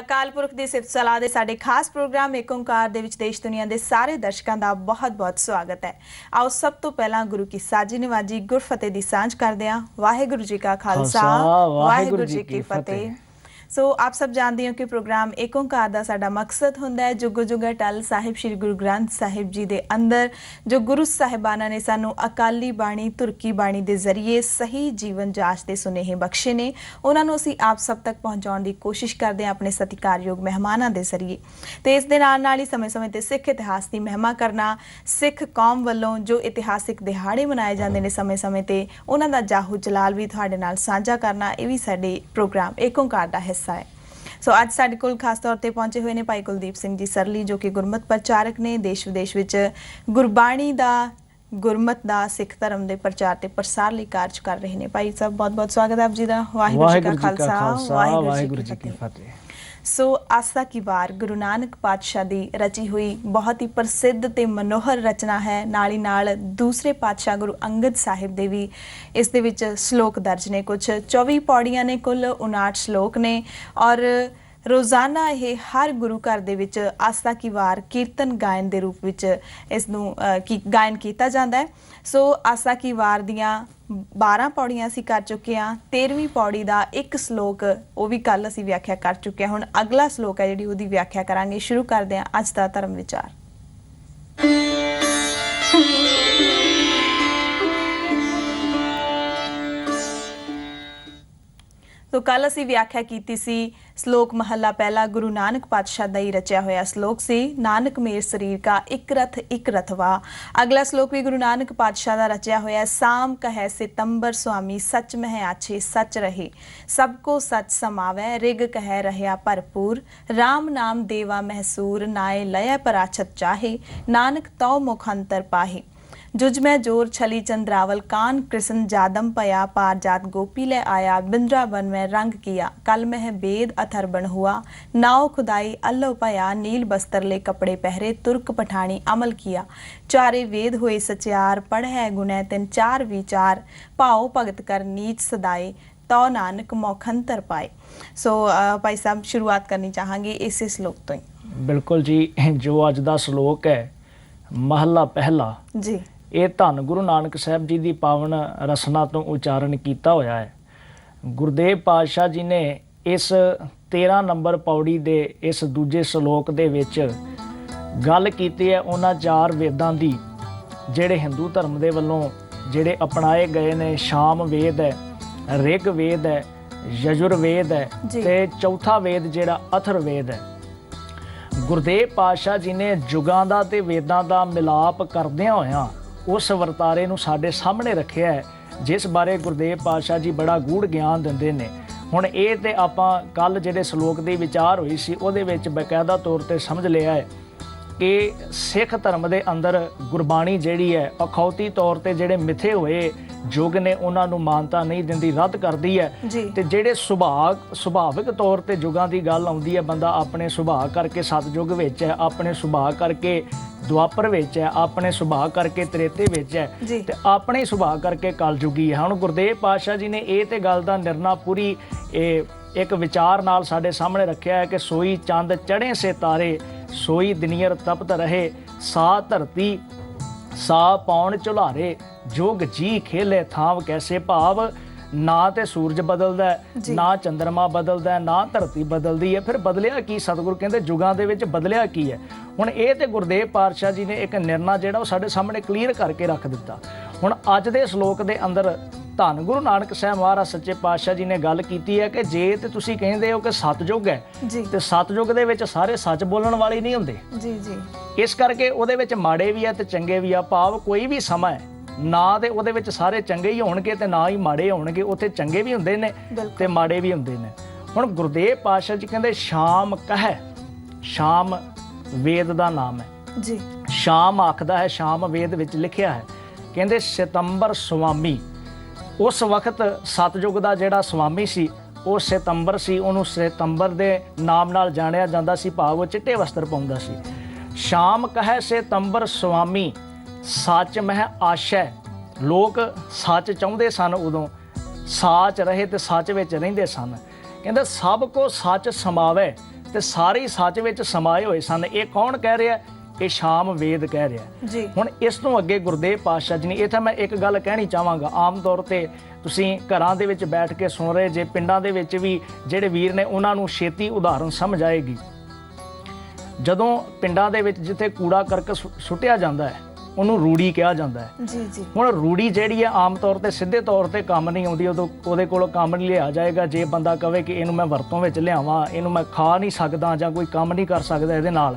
ਅਕਾਲ ਪੁਰਖ ਦੀ ਸਿਫਤ ਸਲਾਹ ਦੇ ਸਾਡੇ ਖਾਸ ਪ੍ਰੋਗਰਾਮ ਏਕ ਓਂਕਾਰ ਦੇ ਵਿੱਚ ਦੇਸ਼ ਦੁਨੀਆ ਦੇ ਸਾਰੇ ਦਰਸ਼ਕਾਂ ਦਾ ਬਹੁਤ-ਬਹੁਤ ਸਵਾਗਤ ਹੈ। ਆਓ ਸਭ ਤੋਂ ਪਹਿਲਾਂ ਗੁਰੂ ਕੀ ਸਾਜੀ ਨਿਵਾਜੀ ਗੁਰਫਤਿਹ ਦੀ ਸਾਂਝ ਕਰਦੇ ਹਾਂ। ਵਾਹਿਗੁਰੂ ਜੀ ਕਾ ਖਾਲਸਾ ਵਾਹਿਗੁਰੂ ਜੀ ਕੀ ਫਤਿਹ। सो आप सब जानते हो कि प्रोग्राम एक ओंकार का साडा मकसद हुंदा है जुगो जुगा टल साहिब श्री गुरु ग्रंथ साहिब जी दे अंदर जो गुरु साहिबाना ने सानू अकाली बाणी तुरकी बाणी दे जरिए सही जीवन जाच दे सुनेहे बख्शे ने उन्हां नू असीं आप सब तक पहुँचाउण दी कोशिश करते हैं अपने सत्कारयोग मेहमानां दे जरिए। तो इस दे नाल ही समय समय ते सिख इतिहास की महिमा करना, सिख कौम वल्लों जो इतिहासिक दिहाड़े मनाए जाते हैं समय समय ते उन्हां दा जाहू जलाल भी तुहाडे नाल साझा करना, ये भी साडे प्रोग्राम एक ओंकार दा हिस्सा है। सो अज साडे कोल खास तौर पर पहुंचे हुए हैं भाई कुलदीप सिंह जी सरली जो कि गुरमत प्रचारक ने, देश विदेश विच गुरबाणी दा गुरमत दा सिख धर्म के प्रचार ते प्रसार लई कार्य कर रहे हैं। भाई साहब बहुत बहुत स्वागत है आप जी का। वाहिगुरू जी का खालसा वाहिगुरू जी की फतेह। सो आस्था की वार गुरु नानक पातशाह की रची हुई बहुत ही प्रसिद्ध ते मनोहर रचना है। नाल ही नाल दूसरे पातशाह गुरु अंगद साहिब दे भी इस दे विच श्लोक दर्ज ने, कुछ 24 पौड़ियां ने, कुल 59 श्लोक ने और रोज़ाना ये हर गुरु घर दे विच आस्था की वार कीर्तन गायन के रूप विच इसनूं गायन किया जाता है। सो आस्था की वार दियां 12 पौड़ियां असीं कर चुके हैं। 13वीं पौड़ी का एक श्लोक वो भी कल असीं व्याख्या कर चुके हैं। हुण अगला श्लोक है जिहड़ी उहदी व्याख्या करांगे। शुरू करते हैं अज दा धर्म विचार। तो कल असी व्याख्या की सी श्लोक महला पहला गुरु नानक पातशाह का ही रचिया होया श्लोक से नानक मेर शरीर का एक रथवा। अगला श्लोक भी गुरु नानक पातशाह का रचिया होया साम कहे सितंबर स्वामी सच मह आछे सच रहे सबको सच समावै रिग कह रहा भरपूर राम नाम देवा महसूर नाए लय पराछत चाहे नानक तौ मुख अंतर पाहे जुज में जोर छली चंद्रावल कान कृष्ण जादम पया पार जात गोपी ले आया बिंद्रावन में रंग किया कल में बेद अथर्बन हुआ नाव खुदाई अल्लो पया नील बस्तर ले कपड़े पहरे तुर्क पठानी अमल किया चारे वेद हुए सचियार पढ़ै गुणै तिन चार विचार पाओ भगत कर नीच सदाए तो नानक मौखंतर पाए। सो भाई साहब शुरुआत करनी चाहांगे इस श्लोक तो ही। बिल्कुल जी, जो अज दा श्लोक है महला पहला जी ਇਹ ਧੰਨ ਗੁਰੂ ਨਾਨਕ ਸਾਹਿਬ ਜੀ ਦੀ ਪਾਵਨ ਰਸਨਾ ਤੋਂ ਉਚਾਰਨ ਕੀਤਾ ਹੋਇਆ ਹੈ। ਗੁਰਦੇਵ ਪਾਤਸ਼ਾਹ ਜੀ ਨੇ ਇਸ 13 ਨੰਬਰ ਪੌੜੀ ਦੇ ਇਸ ਦੂਜੇ ਸ਼ਲੋਕ ਦੇ ਵਿੱਚ ਗੱਲ ਕੀਤੀ ਹੈ ਉਹਨਾਂ 4 ਵੇਦਾਂ ਦੀ ਜਿਹੜੇ ਹਿੰਦੂ ਧਰਮ ਦੇ ਵੱਲੋਂ ਜਿਹੜੇ ਅਪਣਾਏ ਗਏ ਨੇ। ਸ਼ਾਮ ਵੇਦ ਹੈ, ਰਿਗ ਵੇਦ ਹੈ, ਯਜੁਰ ਵੇਦ ਹੈ ਤੇ ਚੌਥਾ ਵੇਦ ਜਿਹੜਾ ਅਥਰ ਵੇਦ ਹੈ। ਗੁਰਦੇਵ ਪਾਤਸ਼ਾਹ ਜੀ ਨੇ ਯੁਗਾਂ ਦਾ ਤੇ ਵੇਦਾਂ ਦਾ ਮਿਲਾਪ ਕਰਦਿਆਂ ਹੋਇਆਂ उस वरतारे नूं साडे सामने रखिया है जिस बारे गुरदेव पातशाह जी बड़ा गूढ़ ज्ञान दिंदे ने। हुण ये ते आपां कल जिहड़े श्लोक दी विचार होई सी उहदे विच बकायदा तौर ते समझ लिया है कि सिख धर्म दे अंदर गुरबाणी जिहड़ी है अखौती तौर ते जिहड़े मिथे होए युग ने उन्हां नूं मानता नहीं दिंदी, रद्द करदी है। ते जिहड़े सुभाविक तौर ते युगां दी गल आउंदी है, बंदा अपने सुभाਅ करके सतयुग विच है, अपने सुभाਅ करके ਦੁਆਪਰ ਵਿੱਚ ਹੈ, ਆਪਣੇ ਸੁਭਾਅ ਕਰਕੇ ਤ੍ਰੇਤੇ ਵਿੱਚ ਹੈ ਤੇ ਆਪਣੇ ਸੁਭਾਅ ਕਰਕੇ ਕਲਯੁਗੀ ਹੈ। ਹੁਣ ਗੁਰਦੇਵ ਪਾਤਸ਼ਾਹ ਜੀ ਨੇ ਇਹ ਤੇ ਗੱਲ ਦਾ ਨਿਰਣਾ ਪੂਰੀ ਇੱਕ ਵਿਚਾਰ ਨਾਲ ਸਾਡੇ ਸਾਹਮਣੇ ਰੱਖਿਆ ਹੈ ਕਿ ਸੋਈ ਚੰਦ ਚੜ੍ਹੇ ਸੇ ਤਾਰੇ ਸੋਈ ਦੁਨੀਅਰ ਤਪਤ ਰਹੇ ਸਾ ਧਰਤੀ ਸਾ ਪੌਣ ਝੁਲਾਰੇ ਜੋਗ ਜੀ ਖੇਲੇ ਥਾਵ ਕੈਸੇ ਭਾਵ ना तो सूरज बदलता है, ना चंद्रमा बदलता है, ना धरती बदलती है। फिर बदलिया की? सतगुरु कहते युगां दे विच बदलिया की है। हुण ये तो गुरदेव पातशाह जी ने एक निर्णय जिहड़ा वो साडे सामने क्लीयर करके रख दिता। हुण अज दे श्लोक दे अंदर धन गुरु नानक साहब महाराज सच्चे पातशाह जी ने गल कीती है कि जे ते तुसीं कहंदे हो कि सतयुग है ते सतयुग दे विच सारे सच बोलण वाले नहीं हुंदे जी जी, इस करके उहदे विच माड़े भी है ते चंगे भी आ। भाव कोई भी समा है ना ते उहदे विच सारे चंगे ही होणगे ते ना ही माड़े होणगे, उत्थे चंगे भी हुंदे ने ते माड़े भी हुंदे ने। हुण गुरदेव पातशाह जी कहंदे शाम कह, शाम वेद दा नाम है जी। शाम आखदा है, शाम वेद विच लिखिया है। कहंदे सितंबर स्वामी, उस वक्त सतयुग दा जिहड़ा स्वामी सी ਉਹ सितंबर सी, ਉਹਨੂੰ सितंबर ਦੇ ਨਾਮ ਨਾਲ ਜਾਣਿਆ ਜਾਂਦਾ ਸੀ, ਭਾਵ ਉਹ ਚਿੱਟੇ ਵਸਤਰ ਪਾਉਂਦਾ ਸੀ। ਸ਼ਾਮ ਕਹੈ सितंबर स्वामी सच मह आशा, लोग सच चाਹੁੰਦੇ सन उदों, साच रहे तो सच विच रहिंदे सन। कहंदे सब को सच समावे ਤੇ ਸਾਰੇ ਹੀ ਸੱਚ ਵਿੱਚ ਸਮਾਏ ਹੋਏ ਸਨ। ਇਹ ਕੌਣ ਕਹਿ ਰਿਹਾ? ਇਹ ਸ਼ਾਮ ਵੇਦ ਕਹਿ ਰਿਹਾ ਜੀ। ਹੁਣ ਇਸ ਤੋਂ ਅੱਗੇ ਗੁਰਦੇਵ ਪਾਤਸ਼ਾਹ ਜੀ ਨੇ ਇੱਥੇ ਮੈਂ ਇੱਕ ਗੱਲ ਕਹਿਣੀ ਚਾਹਾਂਗਾ। ਆਮ ਤੌਰ ਤੇ ਤੁਸੀਂ ਘਰਾਂ ਦੇ ਵਿੱਚ ਬੈਠ ਕੇ ਸੁਣ ਰਹੇ ਜੇ, ਪਿੰਡਾਂ ਦੇ ਵਿੱਚ ਵੀ ਜਿਹੜੇ ਵੀਰ ਨੇ ਉਹਨਾਂ ਨੂੰ ਛੇਤੀ ਉਦਾਹਰਨ ਸਮਝ ਆਏਗੀ। ਜਦੋਂ ਪਿੰਡਾਂ ਦੇ ਵਿੱਚ ਜਿੱਥੇ ਕੂੜਾ ਕਰਕਟ ਸੁੱਟਿਆ ਜਾਂਦਾ ਹੈ ਉਹਨੂੰ ਰੂੜੀ ਕਿਹਾ ਜਾਂਦਾ ਹੈ। ਜੀ ਜੀ। ਹੁਣ ਰੂੜੀ ਜਿਹੜੀ ਹੈ ਆਮ ਤੌਰ ਤੇ ਸਿੱਧੇ ਤੌਰ ਤੇ ਕੰਮ ਨਹੀਂ ਆਉਂਦੀ, ਉਹਦੇ ਕੋਲੋਂ ਕੰਮ ਨਹੀਂ ਲਿਆ ਜਾਏਗਾ। ਜੇ ਬੰਦਾ ਕਵੇ ਕਿ ਇਹਨੂੰ ਮੈਂ ਵਰਤੋਂ ਵਿੱਚ ਲਿਆਵਾਂ, ਇਹਨੂੰ ਮੈਂ ਖਾ ਨਹੀਂ ਸਕਦਾ ਜਾਂ ਕੋਈ ਕੰਮ ਨਹੀਂ ਕਰ ਸਕਦਾ ਇਹਦੇ ਨਾਲ,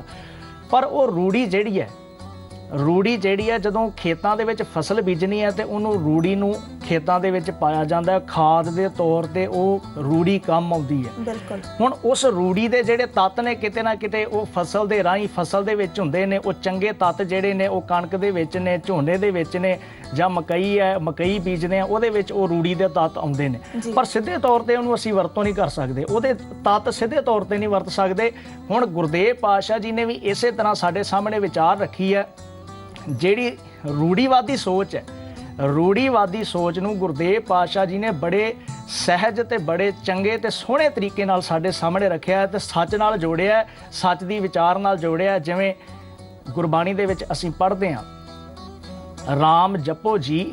ਪਰ ਉਹ ਰੂੜੀ ਜਿਹੜੀ ਹੈ ਜਦੋਂ ਖੇਤਾਂ ਦੇ ਵਿੱਚ ਫਸਲ ਬੀਜਣੀ ਹੈ ਤੇ ਉਹਨੂੰ ਰੂੜੀ ਨੂੰ ਖੇਤਾਂ ਦੇ ਵਿੱਚ ਪਾਇਆ ਜਾਂਦਾ ਹੈ, ਖਾਦ ਦੇ ਤੌਰ ਤੇ ਉਹ ਰੂੜੀ ਕੰਮ ਆਉਂਦੀ ਹੈ। ਬਿਲਕੁਲ। ਹੁਣ ਉਸ ਰੂੜੀ ਦੇ ਜਿਹੜੇ ਤੱਤ ਨੇ ਕਿਤੇ ਨਾ ਕਿਤੇ ਉਹ ਫਸਲ ਦੇ ਰਾਹੀਂ ਫਸਲ ਦੇ ਵਿੱਚ ਹੁੰਦੇ ਨੇ। ਉਹ ਚੰਗੇ ਤੱਤ ਜਿਹੜੇ ਨੇ ਉਹ ਕਣਕ ਦੇ ਵਿੱਚ ਨੇ, ਝੋਨੇ ਦੇ ਵਿੱਚ ਨੇ, ਜਾਂ ਮਕਈ ਬੀਜਦੇ ਆ ਉਹਦੇ ਵਿੱਚ ਉਹ ਰੂੜੀ ਦੇ ਤੱਤ ਆਉਂਦੇ ਨੇ, ਪਰ ਸਿੱਧੇ ਤੌਰ ਤੇ ਉਹਨੂੰ ਅਸੀਂ ਵਰਤੋਂ ਨਹੀਂ ਕਰ ਸਕਦੇ, ਉਹਦੇ ਤੱਤ ਸਿੱਧੇ ਤੌਰ ਤੇ ਨਹੀਂ ਵਰਤ ਸਕਦੇ। ਹੁਣ ਗੁਰਦੇਵ ਪਾਤਸ਼ਾਹ ਜੀ ਨੇ ਵੀ ਇਸੇ ਤਰ੍ਹਾਂ ਸਾਡੇ ਸਾਹਮਣੇ ਵਿਚਾਰ ਰੱਖੀ ਹੈ। ਜਿਹੜੀ ਰੂੜੀਵਾਦੀ ਸੋਚ ਹੈ, ਰੂੜੀਵਾਦੀ ਸੋਚ ਨੂੰ ਗੁਰਦੇਵ ਪਾਤਸ਼ਾਹ ਜੀ ਨੇ ਬੜੇ ਸਹਿਜ ਤੇ ਬੜੇ ਚੰਗੇ ਤੇ ਸੋਹਣੇ ਤਰੀਕੇ ਨਾਲ ਸਾਡੇ ਸਾਹਮਣੇ ਰੱਖਿਆ ਤੇ ਸੱਚ ਨਾਲ ਜੋੜਿਆ, ਸੱਚ ਦੀ ਵਿਚਾਰ ਨਾਲ ਜੋੜਿਆ। ਜਿਵੇਂ ਗੁਰਬਾਣੀ ਦੇ ਵਿੱਚ ਅਸੀਂ ਪੜ੍ਹਦੇ ਹਾਂ, ਰਾਮ ਜਪੋ ਜੀ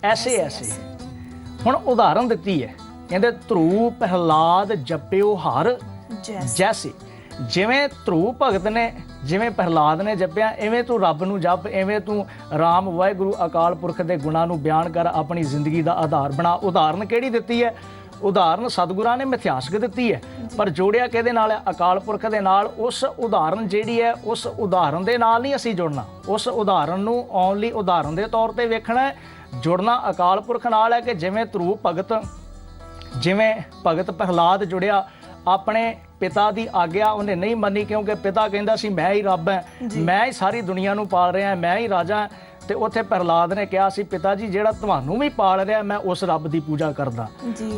ਐਸੇ ਐਸੇ। ਹੁਣ ਉਦਾਹਰਨ ਦਿੱਤੀ ਹੈ, ਕਹਿੰਦੇ ਧਰੂ ਪ੍ਰਹਲਾਦ ਜਪਿਓ ਹਰ ਜੈਸੇ। ਜਿਵੇਂ ਧਰੂ ਭਗਤ ਨੇ, ਜਿਵੇਂ ਪ੍ਰਹਲਾਦ ਨੇ ਜਪਿਆ, ਇਵੇਂ ਤੂੰ ਰੱਬ ਨੂੰ ਜਪ, ਇਵੇਂ ਤੂੰ ਰਾਮ ਵਾਹਿਗੁਰੂ ਅਕਾਲ ਪੁਰਖ ਦੇ ਗੁਣਾਂ ਨੂੰ ਬਿਆਨ ਕਰ, ਆਪਣੀ ਜ਼ਿੰਦਗੀ ਦਾ ਆਧਾਰ ਬਣਾ। ਉਦਾਹਰਨ ਕਿਹੜੀ ਦਿੱਤੀ ਹੈ? ਉਦਾਹਰਨ ਸਤਿਗੁਰਾਂ ਨੇ ਮਿਥਿਹਾਸਕ ਦਿੱਤੀ ਹੈ, ਪਰ ਜੋੜਿਆ ਕਿਹਦੇ ਨਾਲ ਹੈ? ਅਕਾਲ ਪੁਰਖ ਦੇ ਨਾਲ। ਉਸ ਉਦਾਹਰਨ ਜਿਹੜੀ ਹੈ, ਉਸ ਉਦਾਹਰਨ ਦੇ ਨਾਲ ਨਹੀਂ ਅਸੀਂ ਜੁੜਨਾ, ਉਸ ਉਦਾਹਰਨ ਨੂੰ ਓਨਲੀ ਉਦਾਹਰਨ ਦੇ ਤੌਰ ਤੇ ਵੇਖਣਾ। ਜੁੜਨਾ ਅਕਾਲ ਪੁਰਖ ਨਾਲ ਹੈ ਕਿ ਜਿਵੇਂ ਧਰੂ ਭਗਤ, ਜਿਵੇਂ ਭਗਤ ਪ੍ਰਹਲਾਦ ਜੁੜਿਆ, ਆਪਣੇ ਪਿਤਾ ਦੀ ਆਗਿਆ ਉਹਨੇ ਨਹੀਂ ਮੰਨੀ, ਕਿਉਂਕਿ ਪਿਤਾ ਕਹਿੰਦਾ ਸੀ ਮੈਂ ਹੀ ਰੱਬ ਹਾਂ, ਮੈਂ ਹੀ ਸਾਰੀ ਦੁਨੀਆ ਨੂੰ ਪਾਲ ਰਿਹਾ, ਮੈਂ ਹੀ ਰਾਜਾ। ਤੇ ਉੱਥੇ ਪ੍ਰਹਲਾਦ ਨੇ ਕਿਹਾ ਸੀ ਪਿਤਾ ਜੀ ਜਿਹੜਾ ਤੁਹਾਨੂੰ ਵੀ ਪਾਲ ਰਿਹਾ ਮੈਂ ਉਸ ਰੱਬ ਦੀ ਪੂਜਾ ਕਰਦਾ।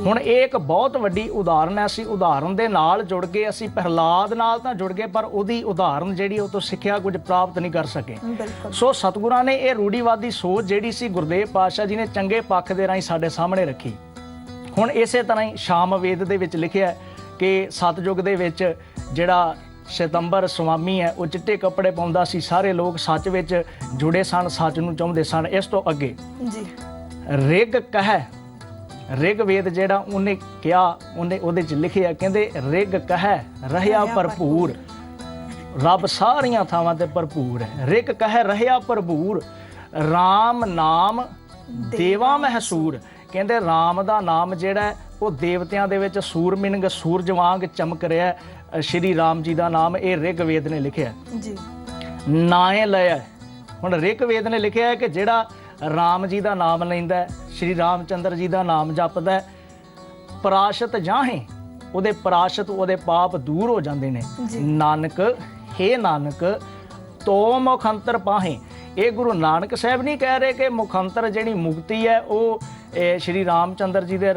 ਹੁਣ ਇਹ ਇੱਕ ਬਹੁਤ ਵੱਡੀ ਉਦਾਹਰਨ ਹੈ। ਅਸੀਂ ਉਦਾਹਰਨ ਦੇ ਨਾਲ ਜੁੜ ਗਏ, ਅਸੀਂ ਪ੍ਰਹਲਾਦ ਨਾਲ ਤਾਂ ਜੁੜ ਗਏ, ਪਰ ਉਹਦੀ ਉਦਾਹਰਨ ਜਿਹੜੀ ਉਹ ਤੋਂ ਸਿੱਖਿਆ ਕੁਝ ਪ੍ਰਾਪਤ ਨਹੀਂ ਕਰ ਸਕੇ। ਸੋ ਸਤਿਗੁਰਾਂ ਨੇ ਇਹ ਰੂੜੀਵਾਦੀ ਸੋਚ ਜਿਹੜੀ ਸੀ ਗੁਰਦੇਵ ਪਾਤਸ਼ਾਹ ਜੀ ਨੇ ਚੰਗੇ ਪੱਖ ਦੇ ਰਾਹੀਂ ਸਾਡੇ ਸਾਹਮਣੇ ਰੱਖੀ। ਹੁਣ ਇਸੇ ਤਰ੍ਹਾਂ ਹੀ ਸ਼ਾਮ ਵੇਦ ਦੇ ਵਿੱਚ ਲਿਖਿਆ ਕਿ ਸਤਯੁਗ ਦੇ ਵਿੱਚ ਜਿਹੜਾ ਸ਼ਤੰਬਰ ਸਵਾਮੀ ਹੈ ਉਹ ਚਿੱਟੇ ਕੱਪੜੇ ਪਾਉਂਦਾ ਸੀ, ਸਾਰੇ ਲੋਕ ਸੱਚ ਵਿੱਚ ਜੁੜੇ ਸਨ, ਸੱਚ ਨੂੰ ਚਾਹੁੰਦੇ ਸਨ। ਇਸ ਤੋਂ ਅੱਗੇ ਰਿਗ ਕਹਿ, ਰਿਗ ਵੇਦ ਜਿਹੜਾ ਉਹਨੇ ਕਿਹਾ, ਉਹਦੇ 'ਚ ਲਿਖਿਆ, ਕਹਿੰਦੇ ਰਿਗ ਕਹਿ ਰਹਿਆ ਭਰਪੂਰ। ਰੱਬ ਸਾਰੀਆਂ ਥਾਵਾਂ ਤੇ ਭਰਪੂਰ ਹੈ। ਰਿਗ ਕਹਿ ਰਹਿਆ ਭਰਪੂਰ, ਰਾਮ ਨਾਮ ਦੇਵਾ ਮਹਿਸੂਰ। ਕਹਿੰਦੇ ਰਾਮ ਦਾ ਨਾਮ ਜਿਹੜਾ ਉਹ ਦੇਵਤਿਆਂ ਦੇ ਵਿੱਚ ਸੂਰਮਿੰਗ ਸੂਰਜ ਵਾਂਗ ਚਮਕ ਰਿਹਾ। ਸ਼੍ਰੀ ਰਾਮ ਜੀ ਦਾ ਨਾਮ ਇਹ ਰਿਗ ਵੇਦ ਨੇ ਲਿਖਿਆ ਜੀ। ਨਾਏ ਲਿਆ। ਹੁਣ ਰਿਗ ਵੇਦ ਨੇ ਲਿਖਿਆ ਹੈ ਕਿ ਜਿਹੜਾ ਰਾਮ ਜੀ ਦਾ ਨਾਮ ਲੈਂਦਾ, ਸ਼੍ਰੀ ਰਾਮ ਚੰਦਰ ਜੀ ਦਾ ਨਾਮ ਜਪਦਾ, ਪਰਾਸ਼ਤ ਜਾਹੇ, ਉਹਦੇ ਪਰਾਸ਼ਤ, ਉਹਦੇ ਪਾਪ ਦੂਰ ਹੋ ਜਾਂਦੇ ਨੇ। ਨਾਨਕ ਹੇ ਨਾਨਕ ਤੋ ਮੁਖੰਤਰ ਪਾਹੇ। ਇਹ ਗੁਰੂ ਨਾਨਕ ਸਾਹਿਬ ਨਹੀਂ ਕਹਿ ਰਹੇ ਕਿ ਮੁਖੰਤਰ ਜਿਹੜੀ ਮੁਕਤੀ ਹੈ ਉਹ ਸ਼੍ਰੀ ਰਾਮ ਚੰਦਰ ਜੀ ਦੇ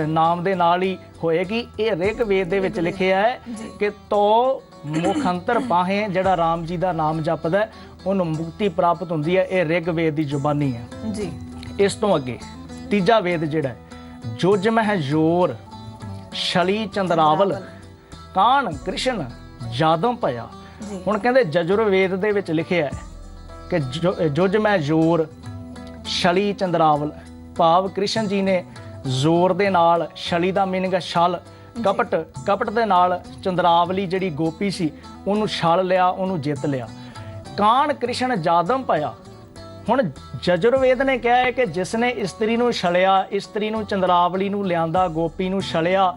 ਨਾਮ ਦੇ ਨਾਲ ਹੀ ਹੋਏਗੀ। ਇਹ ਰਿਗ ਵੇਦ ਦੇ ਵਿੱਚ ਲਿਖਿਆ ਹੈ ਕਿ ਤੋ ਮੁਖੰਤਰ ਪਾਹੇ, ਜਿਹੜਾ ਰਾਮ ਜੀ ਦਾ ਨਾਮ ਜਪਦਾ ਉਹਨੂੰ ਮੁਕਤੀ ਪ੍ਰਾਪਤ ਹੁੰਦੀ ਹੈ। ਇਹ ਰਿਗ ਵੇਦ ਦੀ ਜ਼ੁਬਾਨੀ ਹੈ ਜੀ। ਇਸ ਤੋਂ ਅੱਗੇ ਤੀਜਾ ਵੇਦ ਜਿਹੜਾ ਜੁਜ ਮਹਿ ਜੋਰ ਛਲੀ ਚੰਦਰਾਵਲ ਕਾਣ ਕ੍ਰਿਸ਼ਨ ਜਾਦਮ ਭਇਆ। ਹੁਣ ਕਹਿੰਦੇ ਜਜੁਰ ਵੇਦ ਦੇ ਵਿੱਚ ਲਿਖਿਆ ਹੈ ਕਿ ਜੁਜ ਮਹਿ ਜੋਰ ਛਲੀ ਚੰਦਰਾਵਲ, ਭਾਵ ਕ੍ਰਿਸ਼ਨ ਜੀ ਨੇ ਜ਼ੋਰ ਦੇ ਨਾਲ, ਛਲੀ ਦਾ ਮੀਨਿੰਗ ਹੈ ਛਲ, ਕਪਟ ਦੇ ਨਾਲ ਚੰਦਰਾਵਲੀ ਜਿਹੜੀ ਗੋਪੀ ਸੀ ਉਹਨੂੰ ਛਲ ਲਿਆ, ਉਹਨੂੰ ਜਿੱਤ ਲਿਆ। ਕਾਣ ਕ੍ਰਿਸ਼ਨ ਜਾਦਮ ਪਾਇਆ। ਹੁਣ ਜਜੁਰਵੇਦ ਨੇ ਕਿਹਾ ਹੈ ਕਿ ਜਿਸ ਨੇ ਇਸਤਰੀ ਨੂੰ ਛਲਿਆ, ਇਸਤਰੀ ਨੂੰ ਚੰਦਰਾਵਲੀ ਨੂੰ ਲਿਆਂਦਾ, ਗੋਪੀ ਨੂੰ ਛਲਿਆ,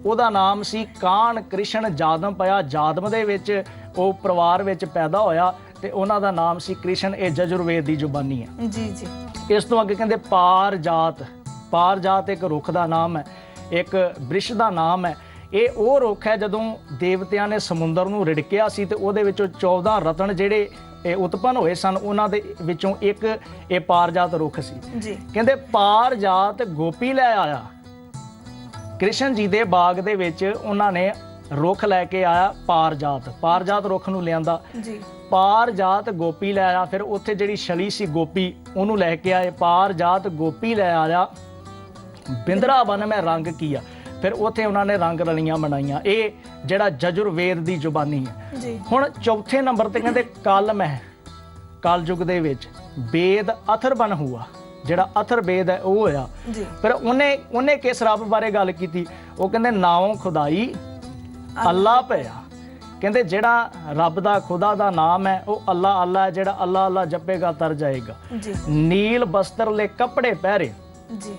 ਉਹਦਾ ਨਾਮ ਸੀ ਕਾਣ ਕ੍ਰਿਸ਼ਨ ਜਾਦਮ ਪਾਇਆ। ਜਾਦਮ ਦੇ ਵਿੱਚ ਉਹ ਪਰਿਵਾਰ ਵਿੱਚ ਪੈਦਾ ਹੋਇਆ ਤੇ ਉਹਨਾਂ ਦਾ ਨਾਮ ਸੀ ਕ੍ਰਿਸ਼ਨ। ਇਹ ਜਜੁਰਵੇਦ ਦੀ ਜ਼ੁਬਾਨੀ ਹੈ ਜੀ ਜੀ। ਇਸ ਤੋਂ ਅੱਗੇ ਕਹਿੰਦੇ ਪਾਰ ਜਾਤ। ਪਾਰ ਜਾਤ ਇੱਕ ਰੁੱਖ ਦਾ ਨਾਮ ਹੈ, ਇੱਕ ਬ੍ਰਿਸ਼ ਦਾ ਨਾਮ ਹੈ। ਇਹ ਉਹ ਰੁੱਖ ਹੈ ਜਦੋਂ ਦੇਵਤਿਆਂ ਨੇ ਸਮੁੰਦਰ ਨੂੰ ਰਿੜਕਿਆ ਸੀ ਤੇ ਉਹਦੇ ਵਿੱਚੋਂ 14 ਰਤਨ ਜਿਹੜੇ ਉਤਪੰਨ ਹੋਏ ਸਨ, ਉਹਨਾਂ ਦੇ ਵਿੱਚੋਂ ਇੱਕ ਇਹ ਪਾਰਜਾਤ ਰੁੱਖ ਸੀ ਜੀ। ਕਹਿੰਦੇ ਪਾਰਜਾਤ ਗੋਪੀ ਲੈ ਆਇਆ। ਕ੍ਰਿਸ਼ਨ ਜੀ ਦੇ ਬਾਗ ਦੇ ਵਿੱਚ ਉਹਨਾਂ ਨੇ ਰੁੱਖ ਲੈ ਕੇ ਆਇਆ ਪਾਰਜਾਤ ਰੁੱਖ ਨੂੰ ਲਿਆਂਦਾ ਜੀ। ਪਾਰਜਾਤ ਗੋਪੀ ਲੈ ਆਇਆ। ਫਿਰ ਉੱਥੇ ਜਿਹੜੀ ਛਲੀ ਸੀ ਗੋਪੀ, ਉਹਨੂੰ ਲੈ ਕੇ ਆਏ। ਪਾਰਜਾਤ ਗੋਪੀ ਲੈ ਆਇਆ ਬਿੰਦਰਾਵਨ ਮੈਂ ਰੰਗ ਕੀਆ। ਫਿਰ ਉੱਥੇ ਉਹਨਾਂ ਨੇ ਰੰਗ ਰਲੀਆਂ ਬਣਾਈਆਂ। ਇਹ ਜਿਹੜਾ ਜਜੁਰਵੇਦ ਦੀ ਜ਼ੁਬਾਨੀ ਹੈ। ਜੀ ਹੁਣ ਚੌਥੇ ਨੰਬਰ ਤੇ ਕਹਿੰਦੇ ਕਲਮ ਹੈ, ਕਲਯੁਗ ਦੇ ਵਿੱਚ ਵੇਦ ਅਥਰਬਨ ਹੁਆ, ਜਿਹੜਾ ਅਥਰ ਵੇਦ ਹੈ ਉਹ ਹੋਇਆ। ਜੀ ਫਿਰ ਉਹਨੇ ਕਿਸ ਰੱਬ ਬਾਰੇ ਗੱਲ ਕੀਤੀ? ਉਹ ਕਹਿੰਦੇ ਨਾਉ ਖੁਦਾਈ ਅੱਲਾ ਪਿਆ। ਕਹਿੰਦੇ ਜਿਹੜਾ ਰੱਬ ਦਾ ਖੁਦਾ ਦਾ ਨਾਮ ਹੈ ਉਹ ਅੱਲਾ ਅੱਲਾ ਹੈ, ਜਿਹੜਾ ਅੱਲਾ ਅੱਲਾ ਜਪੇਗਾ ਤਰ ਜਾਏਗਾ। ਜੀ ਨੀਲ ਬਸਤਰ ਲੈ ਕੱਪੜੇ ਪਹਿਰੇ, ਜੀ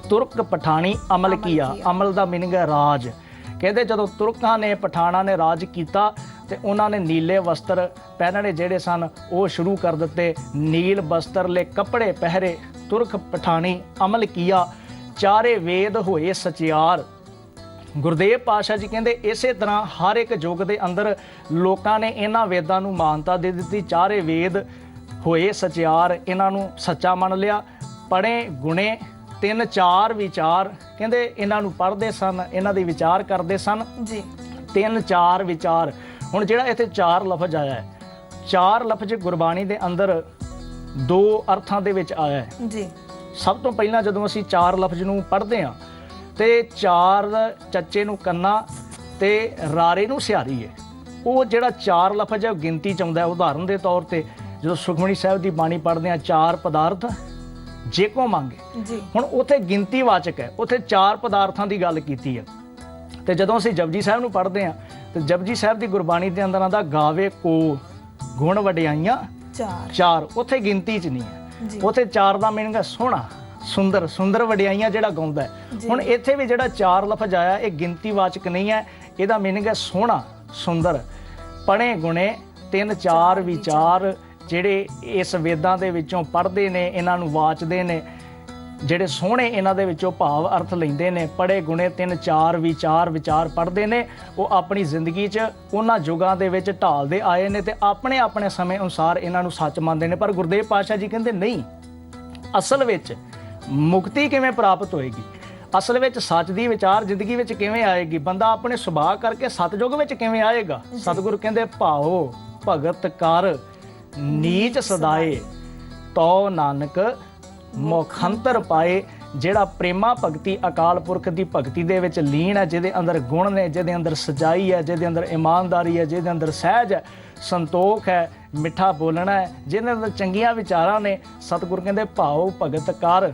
ਤੁਰਕ ਪਠਾਣੀ ਅਮਲ ਕੀਆ। ਅਮਲ ਦਾ ਮੀਨਿੰਗ ਹੈ ਰਾਜ। ਕਹਿੰਦੇ ਜਦੋਂ ਤੁਰਕਾਂ ਨੇ ਪਠਾਣਾ ਨੇ ਰਾਜ ਕੀਤਾ ਤੇ ਉਹਨਾਂ ਨੇ ਨੀਲੇ ਵਸਤਰ ਪਹਿਨਣੇ ਜਿਹੜੇ ਸਨ ਉਹ ਸ਼ੁਰੂ ਕਰ ਦਿੱਤੇ। ਨੀਲ ਬਸਤਰ ਲੈ ਕੱਪੜੇ ਪਹਿਰੇ, ਤੁਰਕ ਪਠਾਣੀ ਅਮਲ ਕੀਆ, ਚਾਰੇ ਵੇਦ ਹੋਏ ਸਚਿਆਰ। ਗੁਰਦੇਵ ਪਾਤਸ਼ਾਹ ਜੀ ਕਹਿੰਦੇ ਇਸੇ ਤਰ੍ਹਾਂ ਹਰ ਇੱਕ ਯੁੱਗ ਦੇ ਅੰਦਰ ਲੋਕਾਂ ਨੇ ਇਹਨਾਂ ਵੇਦਾਂ ਨੂੰ ਮਾਨਤਾ ਦੇ ਦਿੱਤੀ। ਚਾਰੇ ਵੇਦ ਹੋਏ ਸਚਿਆਰ, ਇਹਨਾਂ ਨੂੰ ਸੱਚਾ ਮੰਨ ਲਿਆ। ਪੜ੍ਹੇ ਗੁਣੇ ਤਿੰਨ ਚਾਰ ਵਿਚਾਰ, ਕਹਿੰਦੇ ਇਹਨਾਂ ਨੂੰ ਪੜ੍ਹਦੇ ਸਨ, ਇਹਨਾਂ ਦੇ ਵਿਚਾਰ ਕਰਦੇ ਸਨ। ਜੀ ਤਿੰਨ ਚਾਰ ਵਿਚਾਰ। ਹੁਣ ਜਿਹੜਾ ਇੱਥੇ ਚਾਰ ਲਫ਼ਜ਼ ਆਇਆ ਹੈ, ਚਾਰ ਲਫ਼ਜ਼ ਗੁਰਬਾਣੀ ਦੇ ਅੰਦਰ ਦੋ ਅਰਥਾਂ ਦੇ ਵਿੱਚ ਆਇਆ ਹੈ। ਜੀ ਸਭ ਤੋਂ ਪਹਿਲਾਂ ਜਦੋਂ ਅਸੀਂ ਚਾਰ ਲਫ਼ਜ਼ ਨੂੰ ਪੜ੍ਹਦੇ ਹਾਂ ਤੇ ਚਾਰ ਚੱਚੇ ਨੂੰ ਕੰਨਾ ਤੇ ਰਾਰੇ ਨੂੰ ਸਿਹਾਰੀ ਹੈ। ਉਹ ਜਿਹੜਾ ਚਾਰ ਲਫ਼ਜ਼ ਹੈ ਉਹ ਗਿਣਤੀ ਚ ਆਉਂਦਾ ਹੈ। ਉਦਾਹਰਨ ਦੇ ਤੌਰ ਤੇ ਜਦੋਂ ਸੁਖਮਨੀ ਸਾਹਿਬ ਦੀ ਬਾਣੀ ਪੜ੍ਹਦੇ ਹਾਂ, ਚਾਰ ਪਦਾਰਥ ਜੇ ਕੋ ਮੰਗੇ, ਜੀ ਹੁਣ ਉੱਥੇ ਗਿਣਤੀ ਵਾਚਕ ਹੈ, ਉੱਥੇ ਚਾਰ ਪਦਾਰਥਾਂ ਦੀ ਗੱਲ ਕੀਤੀ ਹੈ। ਤੇ ਜਦੋਂ ਅਸੀਂ ਜਪਜੀ ਸਾਹਿਬ ਨੂੰ ਪੜ੍ਹਦੇ ਹਾਂ ਤੇ ਜਪਜੀ ਸਾਹਿਬ ਦੀ ਗੁਰਬਾਣੀ ਦੇ ਅੰਦਰ ਆਉਂਦਾ ਗਾਵੇ ਕੋ ਗੁਣ ਵਡਿਆਈਆਂ ਚਾਰ, ਉੱਥੇ ਗਿਣਤੀ ਚ ਨਹੀਂ ਹੈ। ਉੱਥੇ ਚਾਰ ਦਾ ਮੀਨਿੰਗ ਹੈ ਸੋਹਣਾ, ਸੁੰਦਰ, ਸੁੰਦਰ ਵਡਿਆਈਆਂ ਜਿਹੜਾ ਗਾਉਂਦਾ ਹੈ। ਹੁਣ ਇੱਥੇ ਵੀ ਜਿਹੜਾ ਚਾਰ ਲਫ਼ਜ਼ ਆਇਆ ਇਹ ਗਿਣਤੀ ਵਾਚਕ ਨਹੀਂ ਹੈ, ਇਹਦਾ ਮੀਨਿੰਗ ਹੈ ਸੋਹਣਾ, ਸੁੰਦਰ। ਪੜ੍ਹੇ ਗੁਣੇ ਤਿੰਨ ਚਾਰ ਵਿਚਾਰ, ਜਿਹੜੇ ਇਸ ਵੇਦਾਂ ਦੇ ਵਿੱਚੋਂ ਪੜ੍ਹਦੇ ਨੇ, ਇਹਨਾਂ ਨੂੰ ਵਾਚਦੇ ਨੇ, ਜਿਹੜੇ ਸੋਹਣੇ ਇਹਨਾਂ ਦੇ ਵਿੱਚੋਂ ਭਾਵ ਅਰਥ ਲੈਂਦੇ ਨੇ। ਪੜ੍ਹੇ ਗੁਣੇ ਤਿੰਨ ਚਾਰ ਵਿਚਾਰ ਪੜ੍ਹਦੇ ਨੇ, ਉਹ ਆਪਣੀ ਜ਼ਿੰਦਗੀ 'ਚ ਉਹਨਾਂ ਯੁੱਗਾਂ ਦੇ ਵਿੱਚ ਢਾਲਦੇ ਆਏ ਨੇ ਤੇ ਆਪਣੇ ਆਪਣੇ ਸਮੇਂ ਅਨੁਸਾਰ ਇਹਨਾਂ ਨੂੰ ਸੱਚ ਮੰਨਦੇ ਨੇ। ਪਰ ਗੁਰਦੇਵ ਪਾਤਸ਼ਾਹ ਜੀ ਕਹਿੰਦੇ ਨਹੀਂ, ਅਸਲ ਵਿੱਚ ਮੁਕਤੀ ਕਿਵੇਂ ਪ੍ਰਾਪਤ ਹੋਏਗੀ, ਅਸਲ ਵਿੱਚ ਸੱਚ ਦੀ ਵਿਚਾਰ ਜ਼ਿੰਦਗੀ ਵਿੱਚ ਕਿਵੇਂ ਆਏਗੀ, ਬੰਦਾ ਆਪਣੇ ਸੁਭਾਅ ਕਰਕੇ ਸਤਜੁਗ ਵਿੱਚ ਕਿਵੇਂ ਆਏਗਾ। ਸਤਿਗੁਰੂ ਕਹਿੰਦੇ ਭਾਓ ਭਗਤ ਕਰ ਨੀਚ ਸਦਾਏ, ਤੋ ਨਾਨਕ ਮੁਖੰਤਰ ਪਾਏ। ਜਿਹੜਾ ਪ੍ਰੇਮਾ ਭਗਤੀ ਅਕਾਲ ਪੁਰਖ ਦੀ ਭਗਤੀ ਦੇ ਵਿੱਚ ਲੀਨ ਹੈ, ਜਿਹਦੇ ਅੰਦਰ ਗੁਣ ਨੇ, ਜਿਹਦੇ ਅੰਦਰ ਸਚਾਈ ਹੈ, ਜਿਹਦੇ ਅੰਦਰ ਇਮਾਨਦਾਰੀ ਹੈ, ਜਿਹਦੇ ਅੰਦਰ ਸਹਿਜ ਹੈ, ਸੰਤੋਖ ਹੈ, ਮਿੱਠਾ ਬੋਲਣਾ ਹੈ, ਜਿਹਦੇ ਅੰਦਰ ਚੰਗੀਆਂ ਵਿਚਾਰਾਂ ਨੇ, ਸਤਿਗੁਰੂ ਕਹਿੰਦੇ ਭਾਓ ਭਗਤ ਕਰ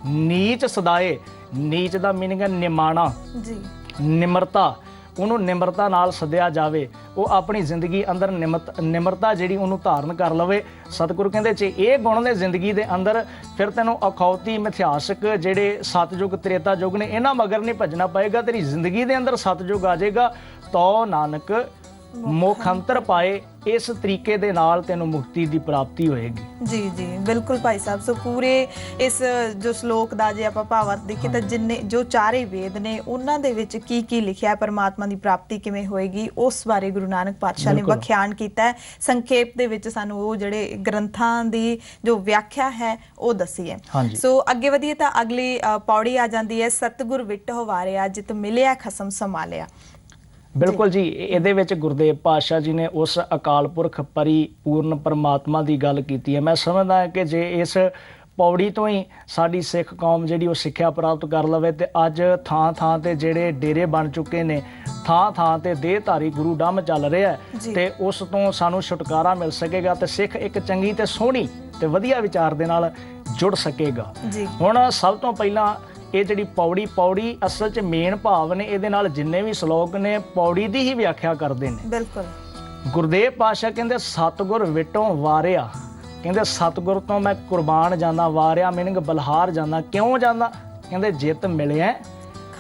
ਨੀਚ ਸਦਾਏ। ਨੀਚ ਦਾ ਮੀਨਿੰਗ ਹੈ ਨਿਮਾਣਾ, ਜੀ ਨਿਮਰਤਾ। ਉਹਨੂੰ ਨਿਮਰਤਾ ਨਾਲ ਸੱਦਿਆ ਜਾਵੇ, ਉਹ ਆਪਣੀ ਜ਼ਿੰਦਗੀ ਅੰਦਰ ਨਿਮਰਤਾ ਜਿਹੜੀ ਉਹਨੂੰ ਧਾਰਨ ਕਰ ਲਵੇ। ਸਤਿਗੁਰੂ ਕਹਿੰਦੇ ਜੇ ਇਹ ਗੁਣ ਨੇ ਜ਼ਿੰਦਗੀ ਦੇ ਅੰਦਰ, ਫਿਰ ਤੈਨੂੰ ਅਖੌਤੀ ਮਿਥਿਹਾਸਕ ਜਿਹੜੇ ਸਤਜੁਗ ਤ੍ਰੇਤਾ ਯੁੱਗ ਨੇ ਇਹਨਾਂ ਮਗਰ ਨਹੀਂ ਭੱਜਣਾ ਪਏਗਾ, ਤੇਰੀ ਜ਼ਿੰਦਗੀ ਦੇ ਅੰਦਰ ਸਤਜੁਗ ਆ ਜਾਏਗਾ। ਤੋ ਨਾਨਕ ਮੁਖ ਅੰਤਰ ਪਾਏ, ਇਸ ਤਰੀਕੇ ਦੇ ਨਾਲ ਤੈਨੂੰ ਮੁਕਤੀ ਦੀ ਪ੍ਰਾਪਤੀ ਹੋਏਗੀ। ਜੀ ਜੀ ਬਿਲਕੁਲ ਭਾਈ ਸਾਹਿਬ। ਸੋ ਪੂਰੇ ਇਸ ਜੋ ਸ਼ਲੋਕ ਦਾ ਜੇ ਆਪਾਂ ਭਾਵ ਅਰਥ ਦੇਖੀਏ ਤਾਂ ਜਿੰਨੇ ਜੋ ਚਾਰੇ ਵੇਦ ਨੇ ਉਹਨਾਂ ਦੇ ਵਿੱਚ ਕੀ ਕੀ ਲਿਖਿਆ, ਪਰਮਾਤਮਾ ਦੀ ਪ੍ਰਾਪਤੀ ਕਿਵੇਂ ਹੋਏਗੀ, ਉਸ ਬਾਰੇ ਗੁਰੂ ਨਾਨਕ ਪਾਤਸ਼ਾਹ ਨੇ ਵਿਆਖਿਆਨ ਕੀਤਾ ਹੈ। ਸੰਖੇਪ ਦੇ ਵਿੱਚ ਸਾਨੂੰ ਉਹ ਜਿਹੜੇ ਗ੍ਰੰਥਾਂ ਦੀ ਜੋ ਵਿਆਖਿਆ ਹੈ ਉਹ ਦੱਸੀ ਹੈ। ਸੋ ਅੱਗੇ ਵਧੀਏ ਤਾਂ ਅਗਲੀ ਪੌੜੀ ਆ ਜਾਂਦੀ ਹੈ, ਸਤਿਗੁਰ ਵਿਟ ਹੋਵਾਰਿਆ ਜਿਤ ਮਿਲਿਆ ਖਸਮ ਸੰਭਾਲਿਆ। ਬਿਲਕੁਲ ਜੀ, ਇਹਦੇ ਵਿੱਚ ਗੁਰਦੇਵ ਪਾਤਸ਼ਾਹ ਜੀ ਨੇ ਉਸ ਅਕਾਲ ਪੁਰਖ ਪਰਿਪੂਰਨ ਪਰਮਾਤਮਾ ਦੀ ਗੱਲ ਕੀਤੀ ਹੈ। ਮੈਂ ਸਮਝਦਾ ਹਾਂ ਕਿ ਜੇ ਇਸ ਪੌੜੀ ਤੋਂ ਹੀ ਸਾਡੀ ਸਿੱਖ ਕੌਮ ਜਿਹੜੀ ਉਹ ਸਿੱਖਿਆ ਪ੍ਰਾਪਤ ਕਰ ਲਵੇ ਤੇ ਅੱਜ ਥਾਂ ਥਾਂ ਤੇ ਜਿਹੜੇ ਡੇਰੇ ਬਣ ਚੁੱਕੇ ਨੇ, ਥਾਂ ਥਾਂ ਤੇ ਦੇਹਧਾਰੀ ਗੁਰੂ ਡੰਮ ਚੱਲ ਰਿਹਾ ਤੇ ਉਸ ਤੋਂ ਸਾਨੂੰ ਛੁਟਕਾਰਾ ਮਿਲ ਸਕੇਗਾ ਤੇ ਸਿੱਖ ਇੱਕ ਚੰਗੀ ਤੇ ਸੋਹਣੀ ਤੇ ਵਧੀਆ ਵਿਚਾਰ ਦੇ ਨਾਲ ਜੁੜ ਸਕੇਗਾ। ਹੁਣ ਸਭ ਤੋਂ ਪਹਿਲਾਂ ਇਹ ਜਿਹੜੀ ਪੌੜੀ ਅਸਲ 'ਚ ਮੇਨ ਭਾਵ ਨੇ, ਇਹਦੇ ਨਾਲ ਜਿੰਨੇ ਵੀ ਸ਼ਲੋਕ ਨੇ ਪੌੜੀ ਦੀ ਹੀ ਵਿਆਖਿਆ ਕਰਦੇ ਨੇ। ਬਿਲਕੁਲ। ਗੁਰਦੇਵ ਪਾਤਸ਼ਾਹ ਕਹਿੰਦੇ ਸਤਿਗੁਰ ਵਿਟੋਂ ਵਾਰਿਆ, ਕਹਿੰਦੇ ਸਤਿਗੁਰ ਤੋਂ ਮੈਂ ਕੁਰਬਾਨ ਜਾਂਦਾ, ਵਾਰਿਆ ਮੀਨਿੰਗ ਬਲਹਾਰ ਜਾਂਦਾ। ਕਿਉਂ ਜਾਂਦਾ? ਕਹਿੰਦੇ ਜਿੱਤ ਮਿਲਿਆ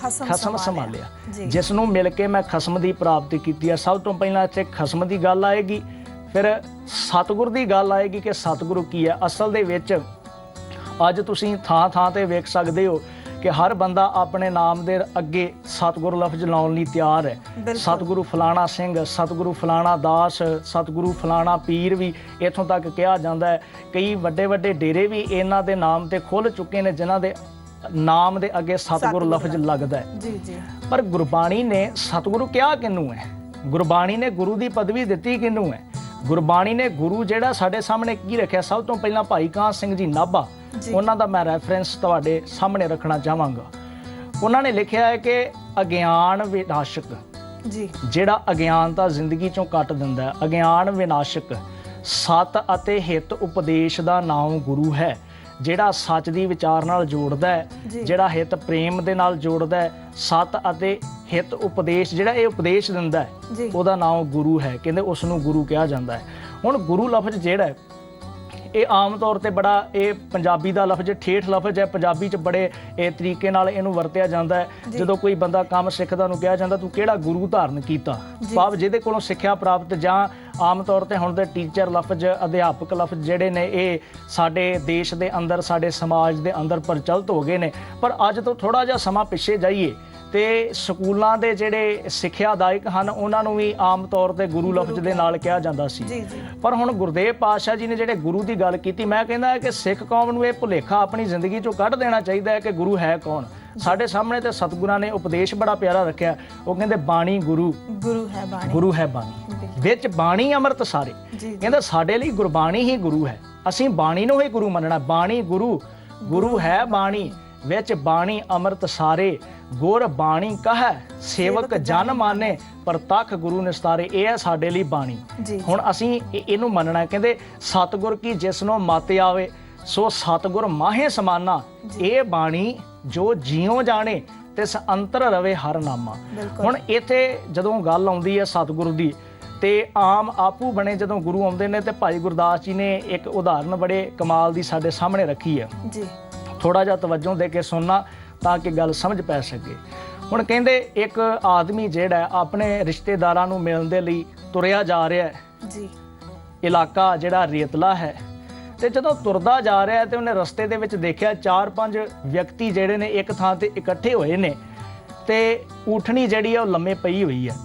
ਖਸਮ ਸੰਭਾਲਿਆ, ਜਿਸ ਨੂੰ ਮਿਲ ਕੇ ਮੈਂ ਖਸਮ ਦੀ ਪ੍ਰਾਪਤੀ ਕੀਤੀ ਹੈ। ਸਭ ਤੋਂ ਪਹਿਲਾਂ ਇੱਥੇ ਖਸਮ ਦੀ ਗੱਲ ਆਏਗੀ, ਫਿਰ ਸਤਿਗੁਰ ਦੀ ਗੱਲ ਆਏਗੀ ਕਿ ਸਤਿਗੁਰੂ ਕੀ ਹੈ। ਅਸਲ ਦੇ ਵਿੱਚ ਅੱਜ ਤੁਸੀਂ ਥਾਂ ਥਾਂ ਤੇ ਵੇਖ ਸਕਦੇ ਹੋ ਕਿ ਹਰ ਬੰਦਾ ਆਪਣੇ ਨਾਮ ਦੇ ਅੱਗੇ ਸਤਿਗੁਰੂ ਲਫ਼ਜ਼ ਲਾਉਣ ਲਈ ਤਿਆਰ ਹੈ। ਸਤਿਗੁਰੂ ਫਲਾਣਾ ਸਿੰਘ, ਸਤਿਗੁਰੂ ਫਲਾਣਾ ਦਾਸ, ਸਤਿਗੁਰੂ ਫਲਾਣਾ ਪੀਰ ਵੀ ਇੱਥੋਂ ਤੱਕ ਕਿਹਾ ਜਾਂਦਾ ਹੈ। ਕਈ ਵੱਡੇ ਵੱਡੇ ਡੇਰੇ ਵੀ ਇਹਨਾਂ ਦੇ ਨਾਮ ਤੇ ਖੁੱਲ੍ਹ ਚੁੱਕੇ ਨੇ ਜਿਨ੍ਹਾਂ ਦੇ ਨਾਮ ਦੇ ਅੱਗੇ ਸਤਿਗੁਰੂ ਲਫ਼ਜ਼ ਲੱਗਦਾ ਹੈ। ਪਰ ਗੁਰਬਾਣੀ ਨੇ ਸਤਿਗੁਰੂ ਕਿਹਾ ਕਿਹਨੂੰ ਹੈ? ਗੁਰਬਾਣੀ ਨੇ ਗੁਰੂ ਦੀ ਪਦਵੀ ਦਿੱਤੀ ਕਿਹਨੂੰ ਹੈ? ਗੁਰਬਾਣੀ ਨੇ ਗੁਰੂ ਜਿਹੜਾ ਸਾਡੇ ਸਾਹਮਣੇ ਕੀ ਰੱਖਿਆ? ਸਭ ਤੋਂ ਪਹਿਲਾਂ ਭਾਈ ਕਾਹਨ ਸਿੰਘ ਜੀ ਨਾਭਾ, ਉਹਨਾਂ ਦਾ ਮੈਂ ਰੈਫਰੈਂਸ ਤੁਹਾਡੇ ਸਾਹਮਣੇ ਰੱਖਣਾ ਚਾਹਾਂਗਾ। ਉਹਨਾਂ ਨੇ ਲਿਖਿਆ ਹੈ ਕਿ ਅਗਿਆਨ ਵਿਨਾਸ਼ਕ, ਜੀ ਜਿਹੜਾ ਅਗਿਆਨਤਾ ਜ਼ਿੰਦਗੀ ਚੋਂ ਕੱਟ ਦਿੰਦਾ ਹੈ। ਅਗਿਆਨ ਵਿਨਾਸ਼ਕ, ਸਤ ਅਤੇ ਹਿਤ ਉਪਦੇਸ਼ ਦਾ ਨਾਮ ਗੁਰੂ ਹੈ, ਜਿਹੜਾ ਸੱਚ ਦੀ ਵਿਚਾਰ ਨਾਲ ਜੋੜਦਾ ਹੈ, ਜਿਹੜਾ ਹਿਤ ਪ੍ਰੇਮ ਦੇ ਨਾਲ ਜੋੜਦਾ ਹੈ। ਸਤ ਅਤੇ ਹਿਤ ਉਪਦੇਸ਼, ਜਿਹੜਾ ਇਹ ਉਪਦੇਸ਼ ਦਿੰਦਾ ਹੈ, ਉਹਦਾ ਨਾਮ ਗੁਰੂ ਹੈ। ਕਹਿੰਦੇ ਉਸ ਨੂੰ ਗੁਰੂ ਕਿਹਾ ਜਾਂਦਾ ਹੈ। ਹੁਣ ਗੁਰੂ ਲਫ਼ਜ਼ ਜਿਹੜਾ ਹੈ, ਇਹ ਆਮ ਤੌਰ ਤੇ ਬੜਾ, ਇਹ ਪੰਜਾਬੀ ਦਾ ਲਫ਼ਜ਼ ਠੇਠ ਲਫ਼ਜ਼ ਹੈ। ਪੰਜਾਬੀ 'ਚ ਬੜੇ ਇਹ ਤਰੀਕੇ ਨਾਲ ਇਹਨੂੰ ਵਰਤਿਆ ਜਾਂਦਾ ਹੈ। ਜਦੋਂ ਕੋਈ ਬੰਦਾ ਕੰਮ ਸਿੱਖਦਾ ਉਹਨੂੰ ਕਿਹਾ ਜਾਂਦਾ ਤੂੰ ਕਿਹੜਾ ਗੁਰੂ ਧਾਰਨ ਕੀਤਾ, ਭਾਵ ਜਿਹਦੇ ਕੋਲੋਂ ਸਿੱਖਿਆ ਪ੍ਰਾਪਤ। ਜਾਂ ਆਮ ਤੌਰ ਤੇ ਹੁਣ ਦੇ ਟੀਚਰ ਲਫ਼ਜ਼, ਅਧਿਆਪਕ ਲਫ਼ਜ਼ ਜਿਹੜੇ ਨੇ, ਇਹ ਸਾਡੇ ਦੇਸ਼ ਦੇ ਅੰਦਰ, ਸਾਡੇ ਸਮਾਜ ਦੇ ਅੰਦਰ ਪ੍ਰਚਲਿਤ ਹੋ ਗਏ ਨੇ। ਪਰ ਅੱਜ ਤੋਂ ਥੋੜ੍ਹਾ ਜਿਹਾ ਸਮਾਂ ਪਿੱਛੇ ਜਾਈਏ ਤੇ ਸਕੂਲਾਂ ਦੇ ਜਿਹੜੇ ਸਿੱਖਿਆਦਾਇਕ ਹਨ ਉਹਨਾਂ ਨੂੰ ਵੀ ਆਮ ਤੌਰ ਤੇ ਗੁਰੂ ਲਫ਼ਜ਼ ਦੇ ਨਾਲ ਕਿਹਾ ਜਾਂਦਾ ਸੀ। ਪਰ ਹੁਣ ਗੁਰਦੇਵ ਪਾਤਸ਼ਾਹ ਜੀ ਨੇ ਜਿਹੜੇ ਗੁਰੂ ਦੀ ਗੱਲ ਕੀਤੀ, ਮੈਂ ਕਹਿੰਦਾ ਕਿ ਸਿੱਖ ਕੌਮ ਨੂੰ ਇਹ ਭੁਲੇਖਾ ਆਪਣੀ ਜ਼ਿੰਦਗੀ ਚੋਂ ਕੱਢ ਦੇਣਾ ਚਾਹੀਦਾ ਹੈ ਕਿ ਗੁਰੂ ਹੈ ਕੌਣ। ਸਾਡੇ ਸਾਹਮਣੇ ਤੇ ਸਤਿਗੁਰਾਂ ਨੇ ਉਪਦੇਸ਼ ਬੜਾ ਪਿਆਰਾ ਰੱਖਿਆ। ਉਹ ਕਹਿੰਦੇ ਬਾਣੀ ਗੁਰੂ, ਗੁਰੂ ਹੈ ਬਾਣੀ, ਵਿੱਚ ਬਾਣੀ ਅੰਮ੍ਰਿਤ ਸਾਰੇ। ਕਹਿੰਦਾ ਸਾਡੇ ਲਈ ਗੁਰਬਾਣੀ ਹੀ ਗੁਰੂ ਹੈ, ਅਸੀਂ ਬਾਣੀ ਨੂੰ ਹੀ ਗੁਰੂ ਮੰਨਣਾ। ਬਾਣੀ ਗੁਰੂ, ਗੁਰੂ ਹੈ ਬਾਣੀ, ਵਿੱਚ ਬਾਣੀ ਅੰਮ੍ਰਿਤ ਸਾਰੇ। ਗੁਰ ਬਾਣੀ ਕਹੈ ਸੇਵਕ ਜਨ ਮਾਨੇ, ਪ੍ਰਤੱਖ ਗੁਰੂ ਨਿਸਤਾਰੇ। ਇਹ ਹੈ ਸਾਡੇ ਲਈ ਬਾਣੀ। ਹੁਣ ਅਸੀਂ ਇਹਨੂੰ ਮੰਨਣਾ। ਕਹਿੰਦੇ ਸਤਿਗੁਰ ਕੀ ਜਿਸਨੂੰ ਮਤ ਆਵੇ, ਸੋ ਸਤਿਗੁਰ ਮਾਹੇ ਸਮਾਨਾ। ਇਹ ਬਾਣੀ ਜੋ ਜਿਉ ਜਾਣੇ, ਤਿਸ ਅੰਤਰ ਰਵੇ ਹਰ ਨਾਮਾ। ਹੁਣ ਇੱਥੇ ਜਦੋਂ ਗੱਲ ਆਉਂਦੀ ਹੈ ਸਤਿਗੁਰੂ ਦੀ, ਤੇ ਆਮ ਆਪੂ ਬਣੇ ਜਦੋਂ ਗੁਰੂ ਆਉਂਦੇ ਨੇ, ਤੇ ਭਾਈ ਗੁਰਦਾਸ ਜੀ ਨੇ ਇੱਕ ਉਦਾਹਰਨ ਬੜੇ ਕਮਾਲ ਦੀ ਸਾਡੇ ਸਾਹਮਣੇ ਰੱਖੀ ਹੈ। ਥੋੜਾ ਜਿਹਾ ਤਵੱਜੋ ਦੇ ਕੇ ਸੁਣਨਾ ਤਾਂ ਕਿ ਗੱਲ ਸਮਝ ਪੈ ਸਕੇ। ਹੁਣ ਕਹਿੰਦੇ ਇੱਕ ਆਦਮੀ ਜਿਹੜਾ ਆਪਣੇ ਰਿਸ਼ਤੇਦਾਰਾਂ ਨੂੰ ਮਿਲਣ ਦੇ ਲਈ ਤੁਰਿਆ ਜਾ ਰਿਹਾ ਹੈ। ਇਲਾਕਾ ਜਿਹੜਾ ਰੇਤਲਾ ਹੈ, ਤੇ ਜਦੋਂ ਤੁਰਦਾ ਜਾ ਰਿਹਾ ਤੇ ਉਹਨੇ ਰਸਤੇ ਦੇ ਵਿੱਚ ਦੇਖਿਆ 4-5 ਵਿਅਕਤੀ ਜਿਹੜੇ ਨੇ ਇੱਕ ਥਾਂ ਤੇ ਇਕੱਠੇ ਹੋਏ ਨੇ, ਤੇ ਊਠਣੀ ਜਿਹੜੀ ਆ ਉਹ ਲੰਮੇ ਪਈ ਹੋਈ ਹੈ।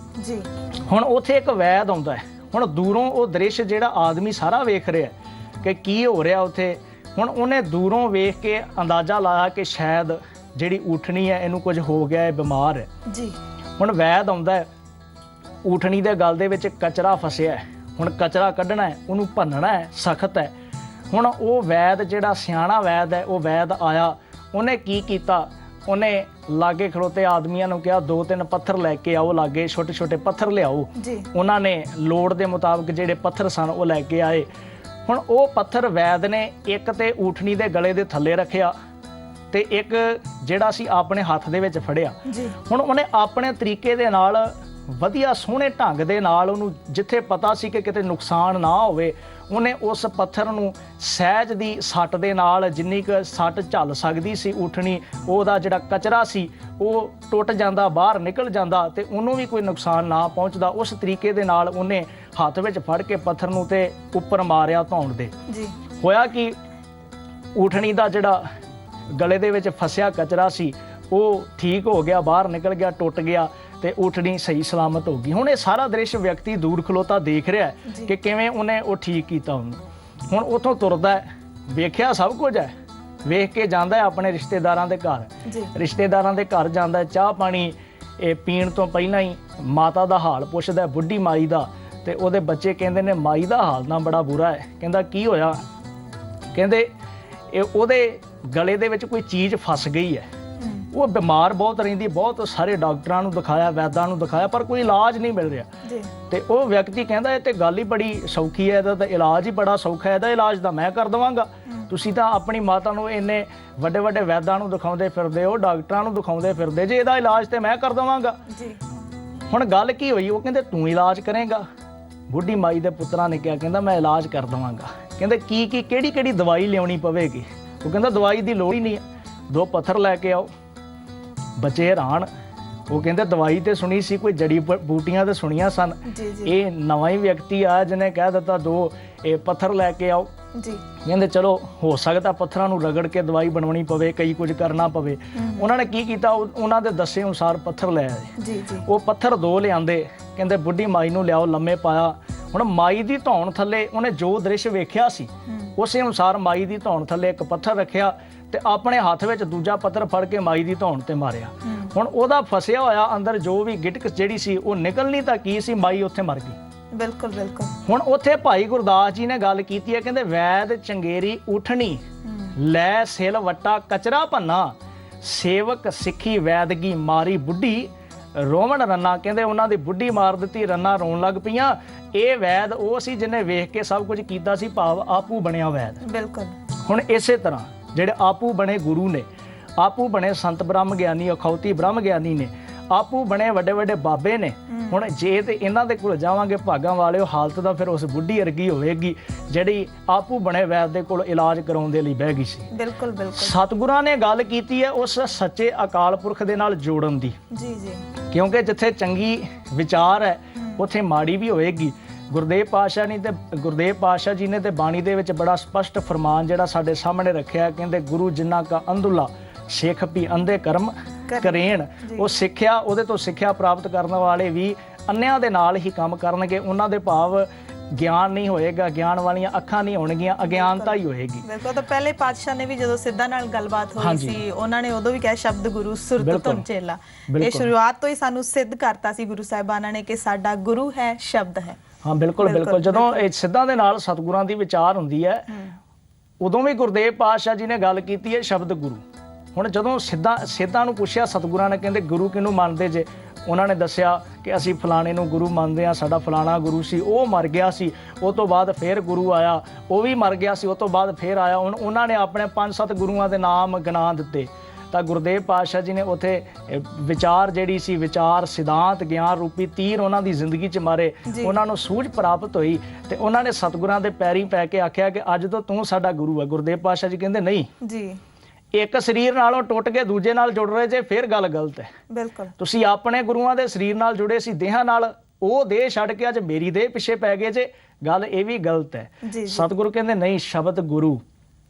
ਹੁਣ ਉੱਥੇ ਇੱਕ ਵੈਦ ਆਉਂਦਾ ਹੈ। ਹੁਣ ਦੂਰੋਂ ਉਹ ਦ੍ਰਿਸ਼ ਜਿਹੜਾ ਆਦਮੀ ਸਾਰਾ ਵੇਖ ਰਿਹਾ ਕਿ ਕੀ ਹੋ ਰਿਹਾ ਉੱਥੇ। ਹੁਣ ਉਹਨੇ ਦੂਰੋਂ ਵੇਖ ਕੇ ਅੰਦਾਜ਼ਾ ਲਾਇਆ ਕਿ ਸ਼ਾਇਦ ਜਿਹੜੀ ਊਠਣੀ ਹੈ ਇਹਨੂੰ ਕੁਝ ਹੋ ਗਿਆ ਹੈ, ਬਿਮਾਰ ਹੈ। ਹੁਣ ਵੈਦ ਆਉਂਦਾ ਹੈ, ਊਠਣੀ ਦੇ ਗਲ ਦੇ ਵਿੱਚ ਕਚਰਾ ਫਸਿਆ ਹੈ। ਹੁਣ ਕਚਰਾ ਕੱਢਣਾ ਹੈ, ਉਹਨੂੰ ਭੰਨਣਾ ਹੈ, ਸਖਤ ਹੈ। ਹੁਣ ਉਹ ਵੈਦ ਜਿਹੜਾ ਸਿਆਣਾ ਵੈਦ ਹੈ, ਉਹ ਵੈਦ ਆਇਆ। ਉਹਨੇ ਕੀ ਕੀਤਾ, ਉਹਨੇ ਲਾਗੇ ਖੜੋਤੇ ਆਦਮੀਆਂ ਨੂੰ ਕਿਹਾ 2-3 ਪੱਥਰ ਲੈ ਕੇ ਆਓ, ਲਾਗੇ ਛੋਟੇ-ਛੋਟੇ ਪੱਥਰ ਲਿਆਓ। ਉਹਨਾਂ ਨੇ ਲੋੜ ਦੇ ਮੁਤਾਬਕ ਜਿਹੜੇ ਪੱਥਰ ਸਨ ਉਹ ਲੈ ਕੇ ਆਏ। ਹੁਣ ਉਹ ਪੱਥਰ ਵੈਦ ਨੇ ਇੱਕ ਤੇ ਊਠਣੀ ਦੇ ਗਲੇ ਦੇ ਥੱਲੇ ਰੱਖਿਆ, ਤੇ ਇੱਕ ਜਿਹੜਾ ਸੀ ਆਪਣੇ ਹੱਥ ਦੇ ਵਿੱਚ ਫੜਿਆ। ਹੁਣ ਉਹਨੇ ਆਪਣੇ ਤਰੀਕੇ ਦੇ ਨਾਲ, ਵਧੀਆ ਸੋਹਣੇ ਢੰਗ ਦੇ ਨਾਲ, ਉਹਨੂੰ ਜਿੱਥੇ ਪਤਾ ਸੀ ਕਿ ਕਿਤੇ ਨੁਕਸਾਨ ਨਾ ਹੋਵੇ, ਉਹਨੇ ਉਸ ਪੱਥਰ ਨੂੰ ਸਹਿਜ ਦੀ ਸੱਟ ਦੇ ਨਾਲ, ਜਿੰਨੀ ਕੁ ਸੱਟ ਝੱਲ ਸਕਦੀ ਸੀ ਊਠਣੀ, ਉਹਦਾ ਜਿਹੜਾ ਕਚਰਾ ਸੀ ਉਹ ਟੁੱਟ ਜਾਂਦਾ, ਬਾਹਰ ਨਿਕਲ ਜਾਂਦਾ, ਤੇ ਉਹਨੂੰ ਵੀ ਕੋਈ ਨੁਕਸਾਨ ਨਾ ਪਹੁੰਚਦਾ। ਉਸ ਤਰੀਕੇ ਦੇ ਨਾਲ ਉਹਨੇ ਹੱਥ ਵਿੱਚ ਫੜ ਕੇ ਪੱਥਰ ਨੂੰ ਤੇ ਉੱਪਰ ਮਾਰਿਆ ਧੌਣ ਦੇ। ਹੋਇਆ ਕਿ ਊਠਣੀ ਦਾ ਜਿਹੜਾ ਗਲੇ ਦੇ ਵਿੱਚ ਫਸਿਆ ਕਚਰਾ ਸੀ ਉਹ ਠੀਕ ਹੋ ਗਿਆ, ਬਾਹਰ ਨਿਕਲ ਗਿਆ, ਟੁੱਟ ਗਿਆ, ਤੇ ਊਠਣੀ ਸਹੀ ਸਲਾਮਤ ਹੋ ਗਈ। ਹੁਣ ਇਹ ਸਾਰਾ ਦ੍ਰਿਸ਼ ਵਿਅਕਤੀ ਦੂਰ ਖਲੋਤਾ ਦੇਖ ਰਿਹਾ ਕਿ ਕਿਵੇਂ ਉਹਨੇ ਉਹ ਠੀਕ ਕੀਤਾ ਉਹਨੂੰ। ਹੁਣ ਉੱਥੋਂ ਤੁਰਦਾ ਹੈ, ਵੇਖਿਆ ਸਭ ਕੁਝ ਹੈ, ਵੇਖ ਕੇ ਜਾਂਦਾ ਹੈ ਆਪਣੇ ਰਿਸ਼ਤੇਦਾਰਾਂ ਦੇ ਘਰ। ਰਿਸ਼ਤੇਦਾਰਾਂ ਦੇ ਘਰ ਜਾਂਦਾ, ਚਾਹ ਪਾਣੀ ਇਹ ਪੀਣ ਤੋਂ ਪਹਿਲਾਂ ਹੀ ਮਾਤਾ ਦਾ ਹਾਲ ਪੁੱਛਦਾ, ਬੁੱਢੀ ਮਾਈ ਦਾ। ਤੇ ਉਹਦੇ ਬੱਚੇ ਕਹਿੰਦੇ ਨੇ ਮਾਈ ਦਾ ਹਾਲ ਨਾ ਬੜਾ ਬੁਰਾ ਹੈ। ਕਹਿੰਦਾ ਕੀ ਹੋਇਆ? ਕਹਿੰਦੇ ਇਹ ਉਹਦੇ ਗਲੇ ਦੇ ਵਿੱਚ ਕੋਈ ਚੀਜ਼ ਫਸ ਗਈ ਹੈ, ਉਹ ਬਿਮਾਰ ਬਹੁਤ ਰਹਿੰਦੀ, ਬਹੁਤ ਸਾਰੇ ਡਾਕਟਰਾਂ ਨੂੰ ਦਿਖਾਇਆ, ਵੈਦਾਂ ਨੂੰ ਦਿਖਾਇਆ, ਪਰ ਕੋਈ ਇਲਾਜ ਨਹੀਂ ਮਿਲ ਰਿਹਾ। ਤੇ ਉਹ ਵਿਅਕਤੀ ਕਹਿੰਦਾ ਇਹ ਤੇ ਗੱਲ ਹੀ ਬੜੀ ਸੌਖੀ ਹੈ, ਇਹਦਾ ਤਾਂ ਇਲਾਜ ਹੀ ਬੜਾ ਸੌਖਾ ਹੈ, ਇਹਦਾ ਇਲਾਜ ਤਾਂ ਮੈਂ ਕਰ ਦੇਵਾਂਗਾ। ਤੁਸੀਂ ਤਾਂ ਆਪਣੀ ਮਾਤਾ ਨੂੰ ਇੰਨੇ ਵੱਡੇ ਵੱਡੇ ਵੈਦਾਂ ਨੂੰ ਦਿਖਾਉਂਦੇ ਫਿਰਦੇ ਹੋ, ਡਾਕਟਰਾਂ ਨੂੰ ਦਿਖਾਉਂਦੇ ਫਿਰਦੇ ਜੇ, ਇਹਦਾ ਇਲਾਜ ਤੇ ਮੈਂ ਕਰ ਦੇਵਾਂਗਾ। ਹੁਣ ਗੱਲ ਕੀ ਹੋਈ? ਉਹ ਕਹਿੰਦੇ ਤੂੰ ਇਲਾਜ ਕਰੇਂਗਾ? ਬੁੱਢੀ ਮਾਈ ਦੇ ਪੁੱਤਰਾਂ ਨੇ ਕਿਹਾ, ਕਹਿੰਦਾ ਮੈਂ ਇਲਾਜ ਕਰ ਦੇਵਾਂਗਾ। ਕਹਿੰਦੇ ਕੀ ਕਿਹੜੀ ਦਵਾਈ ਲਿਆਉਣੀ ਪਵੇਗੀ? ਉਹ ਕਹਿੰਦਾ ਦਵਾਈ ਦੀ ਲੋੜ ਹੀ ਨਹੀਂ ਹੈ, 2 ਪੱਥਰ ਲੈ ਕੇ ਆਓ। ਬੱਚੇ ਹੈਰਾਨ, ਉਹ ਕਹਿੰਦੇ ਦਵਾਈ ਤੇ ਸੁਣੀ ਸੀ, ਕੋਈ ਜੜੀ ਬੂਟੀਆਂ ਤੇ ਸੁਣੀਆਂ ਸਨ, ਇਹ ਨਵਾਂ ਹੀ ਵਿਅਕਤੀ ਆਇਆ ਜਿਹਨੇ ਕਹਿ ਦਿੱਤਾ 2 ਇਹ ਪੱਥਰ ਲੈ ਕੇ ਆਓ। ਕਹਿੰਦੇ ਚਲੋ ਹੋ ਸਕਦਾ ਪੱਥਰਾਂ ਨੂੰ ਰਗੜ ਕੇ ਦਵਾਈ ਬਣਾਉਣੀ ਪਵੇ, ਕਈ ਕੁਝ ਕਰਨਾ ਪਵੇ। ਉਹਨਾਂ ਨੇ ਕੀ ਕੀਤਾ, ਉਹਨਾਂ ਦੇ ਦੱਸੇ ਅਨੁਸਾਰ ਪੱਥਰ ਲੈ ਆਏ। ਉਹ ਪੱਥਰ 2 ਲਿਆਂਦੇ, ਕਹਿੰਦੇ ਬੁੱਢੀ ਮਾਈ ਨੂੰ ਲਿਆਓ, ਲੰਮੇ ਪਾਇਆ। ਹੁਣ ਮਾਈ ਦੀ ਧੌਣ ਥੱਲੇ ਉਹਨੇ ਜੋ ਦ੍ਰਿਸ਼ ਵੇਖਿਆ ਸੀ ਉਸੇ ਅਨੁਸਾਰ ਮਾਈ ਦੀ ਧੌਣ ਥੱਲੇ ਇੱਕ ਪੱਥਰ ਰੱਖਿਆ, ਤੇ ਆਪਣੇ ਹੱਥ ਵਿੱਚ ਦੂਜਾ ਪੱਥਰ ਫੜ ਕੇ ਮਾਈ ਦੀ ਧੌਣ ਤੇ ਮਾਰਿਆ। ਹੁਣ ਉਹਦਾ ਫਸਿਆ ਹੋਇਆ ਅੰਦਰ ਜੋ ਵੀ ਗਿਟਕ ਜਿਹੜੀ ਸੀ ਉਹ ਨਿਕਲਣੀ ਤਾਂ ਕੀ ਸੀ, ਮਾਈ ਉੱਥੇ ਮਰ ਗਈ। ਬਿਲਕੁਲ। ਹੁਣ ਉੱਥੇ ਭਾਈ ਗੁਰਦਾਸ ਜੀ ਨੇ ਗੱਲ ਕੀਤੀ ਹੈ, ਕਹਿੰਦੇ ਵੈਦ ਚੰਗੇਰੀ ਊਠਣੀ ਲੈ ਸਿਲ ਵੱਟਾ ਕਚਰਾ ਭੰਨਾ, ਸੇਵਕ ਸਿੱਖੀ ਵੈਦਗੀ ਮਾਰੀ ਬੁੱਢੀ, ਰੋਵਣ ਰੰਨਾ, ਕਹਿੰਦੇ ਉਹਨਾਂ ਦੀ ਬੁੱਢੀ ਮਾਰ ਦਿੱਤੀ, ਰੰਨਾ ਰੋਣ ਲੱਗ ਪਈਆਂ। ਇਹ ਵੈਦ ਉਹ ਸੀ ਜਿਹਨੇ ਵੇਖ ਕੇ ਸਭ ਕੁਝ ਕੀਤਾ ਸੀ, ਭਾਵ ਆਪੂ ਬਣਿਆ ਵੈਦ। ਬਿਲਕੁਲ। ਹੁਣ ਇਸੇ ਤਰ੍ਹਾਂ ਜਿਹੜੇ ਆਪੂ ਬਣੇ ਗੁਰੂ ਨੇ, ਆਪੂ ਬਣੇ ਸੰਤ ਬ੍ਰਹਮ ਗਿਆਨੀ, ਅਖੌਤੀ ਬ੍ਰਹਮ ਗਿਆਨੀ ਨੇ, ਆਪੂ ਬਣੇ ਵੱਡੇ ਵੱਡੇ ਬਾਬੇ ਨੇ। ਹੁਣ ਜੇ ਤੇ ਇਹਨਾਂ ਦੇ ਕੋਲ ਜਾਵਾਂਗੇ ਭਾਗਾਂ ਵਾਲਿਓ, ਹਾਲਤ ਤਾਂ ਫਿਰ ਉਸ ਬੁੱਢੀ ਵਰਗੀ ਹੋਵੇਗੀ ਜਿਹੜੀ ਆਪੂ ਬਣੇ ਵੈਦ ਦੇ ਕੋਲ ਇਲਾਜ ਕਰਾਉਣ ਦੇ ਲਈ ਬਹਿ ਗਈ ਸੀ। ਬਿਲਕੁਲ ਬਿਲਕੁਲ। ਸਤਿਗੁਰਾਂ ਨੇ ਗੱਲ ਕੀਤੀ ਹੈ ਉਸ ਸੱਚੇ ਅਕਾਲ ਪੁਰਖ ਦੇ ਨਾਲ ਜੋੜਨ ਦੀ। ਜੀ ਜੀ। ਕਿਉਂਕਿ ਜਿੱਥੇ ਚੰਗੀ ਵਿਚਾਰ ਹੈ ਉੱਥੇ ਮਾੜੀ ਵੀ ਹੋਏਗੀ। ਗੁਰਦੇਵ ਪਾਤਸ਼ਾਹ ਜੀ ਨੇ ਤੇ ਬਾਣੀ ਦੇ ਵਿੱਚ ਬੜਾ ਸਪਸ਼ਟ ਫਰਮਾਨ ਜਿਹੜਾ ਸਾਡੇ ਸਾਹਮਣੇ ਰੱਖਿਆ, ਕਹਿੰਦੇ ਗੁਰੂ ਜਿਨ੍ਹਾਂ ਕਾ ਅੰਧੁਲਾ ਸਿੱਖ ਵੀ ਅੰਧੇ ਕਰਮ ਕਰੇਣ। ਉਹ ਸਿੱਖਿਆ, ਉਹਦੇ ਤੋਂ ਸਿੱਖਿਆ ਪ੍ਰਾਪਤ ਕਰਨ ਵਾਲੇ ਵੀ ਅੰਨਿਆਂ ਦੇ ਨਾਲ ਹੀ ਕੰਮ ਕਰਨਗੇ। ਉਹਨਾਂ ਦੇ ਭਾਵ ਗਿਆਨ ਨਹੀਂ ਹੋਏਗਾ, ਗਿਆਨ ਵਾਲੀਆਂ ਅੱਖਾਂ ਨਹੀਂ ਹੋਣਗੀਆਂ, ਅਗਿਆਨਤਾ ਹੀ ਹੋਏਗੀ। ਬਿਲਕੁਲ। ਤਾਂ ਪਹਿਲੇ ਪਾਤਸ਼ਾਹ ਨੇ ਵੀ ਜਦੋਂ ਸਿੱਧਾਂ ਨਾਲ ਗੱਲਬਾਤ ਹੋਈ ਸੀ, ਉਹਨਾਂ ਨੇ ਉਦੋਂ ਵੀ ਕਿਹਾ ਸ਼ਬਦ ਗੁਰੂ ਸੁਰਤ ਧੁਨ ਚੇਲਾ। ਇਹ ਸ਼ੁਰੂਆਤ ਤੋਂ ਹੀ ਸਾਨੂੰ ਸਿੱਧ ਕਰਤਾ ਸੀ ਗੁਰੂ ਸਾਹਿਬਾਨਾਂ ਨੇ ਕਿ ਸਾਡਾ ਗੁਰੂ ਹੈ, ਸ਼ਬਦ ਹੈ। ਹਾਂ ਬਿਲਕੁਲ ਬਿਲਕੁਲ। ਜਦੋਂ ਇਹ ਸਿੱਧਾਂ ਦੇ ਨਾਲ ਸਤਿਗੁਰਾਂ ਦੀ ਵਿਚਾਰ ਹੁੰਦੀ ਹੈ, ਉਦੋਂ ਵੀ ਗੁਰਦੇਵ ਪਾਤਸ਼ਾਹ ਜੀ ਨੇ ਗੱਲ ਕੀਤੀ ਹੈ ਸ਼ਬਦ ਗੁਰੂ। ਹੁਣ ਜਦੋਂ ਸਿੱਧਾਂ ਨੂੰ ਪੁੱਛਿਆ ਸਤਿਗੁਰਾਂ ਨੇ, ਕਹਿੰਦੇ ਗੁਰੂ ਕਿਹਨੂੰ ਮੰਨਦੇ ਜੇ? ਉਹਨਾਂ ਨੇ ਦੱਸਿਆ ਕਿ ਅਸੀਂ ਫਲਾਣੇ ਨੂੰ ਗੁਰੂ ਮੰਨਦੇ ਹਾਂ, ਸਾਡਾ ਫਲਾਣਾ ਗੁਰੂ ਸੀ, ਉਹ ਮਰ ਗਿਆ ਸੀ, ਉਹ ਤੋਂ ਬਾਅਦ ਫਿਰ ਗੁਰੂ ਆਇਆ, ਉਹ ਵੀ ਮਰ ਗਿਆ ਸੀ, ਉਹ ਤੋਂ ਬਾਅਦ ਫਿਰ ਆਇਆ। ਹੁਣ ਉਹਨਾਂ ਨੇ ਆਪਣੇ 5-7 ਗੁਰੂਆਂ ਦੇ ਨਾਮ ਗਿਣਾ ਦਿੱਤੇ। ਤਾਂ ਗੁਰਦੇਵ ਪਾਤਸ਼ਾਹ ਜੀ ਨੇ ਉੱਥੇ ਵਿਚਾਰ ਜਿਹੜੀ ਸੀ, ਵਿਚਾਰ ਸਿਧਾਂਤ ਗਿਆਨ ਰੂਪੀ ਤੀਰ ਉਹਨਾਂ ਦੀ ਜ਼ਿੰਦਗੀ 'ਚ ਮਾਰੇ। ਉਹਨਾਂ ਨੂੰ ਸੂਝ ਪ੍ਰਾਪਤ ਹੋਈ ਤੇ ਉਹਨਾਂ ਨੇ ਸਤਿਗੁਰਾਂ ਦੇ ਪੈਰੀਂ ਪੈ ਕੇ ਆਖਿਆ ਕਿ ਅੱਜ ਤੋਂ ਤੂੰ ਸਾਡਾ ਗੁਰੂ ਹੈ। ਗੁਰਦੇਵ ਪਾਤਸ਼ਾਹ ਜੀ ਕਹਿੰਦੇ ਨਹੀਂ ਜੀ, ਇੱਕ ਸਰੀਰ ਨਾਲੋਂ ਟੁੱਟ ਕੇ ਦੂਜੇ ਨਾਲ ਜੁੜ ਰਹੇ ਜੇ, ਫਿਰ ਗੱਲ ਗਲਤ ਹੈ। ਬਿਲਕੁਲ। ਤੁਸੀਂ ਆਪਣੇ ਗੁਰੂਆਂ ਦੇ ਸਰੀਰ ਨਾਲ ਜੁੜੇ ਸੀ, ਦੇਹਾਂ ਨਾਲ, ਉਹ ਦੇਹ ਛੱਡ ਕੇ ਅੱਜ ਮੇਰੀ ਦੇਹ ਪਿੱਛੇ ਪੈ ਗਏ ਜੇ, ਗੱਲ ਇਹ ਵੀ ਗਲਤ ਹੈ। ਸਤਿਗੁਰੂ ਕਹਿੰਦੇ ਨਹੀਂ, ਸ਼ਬਦ ਗੁਰੂ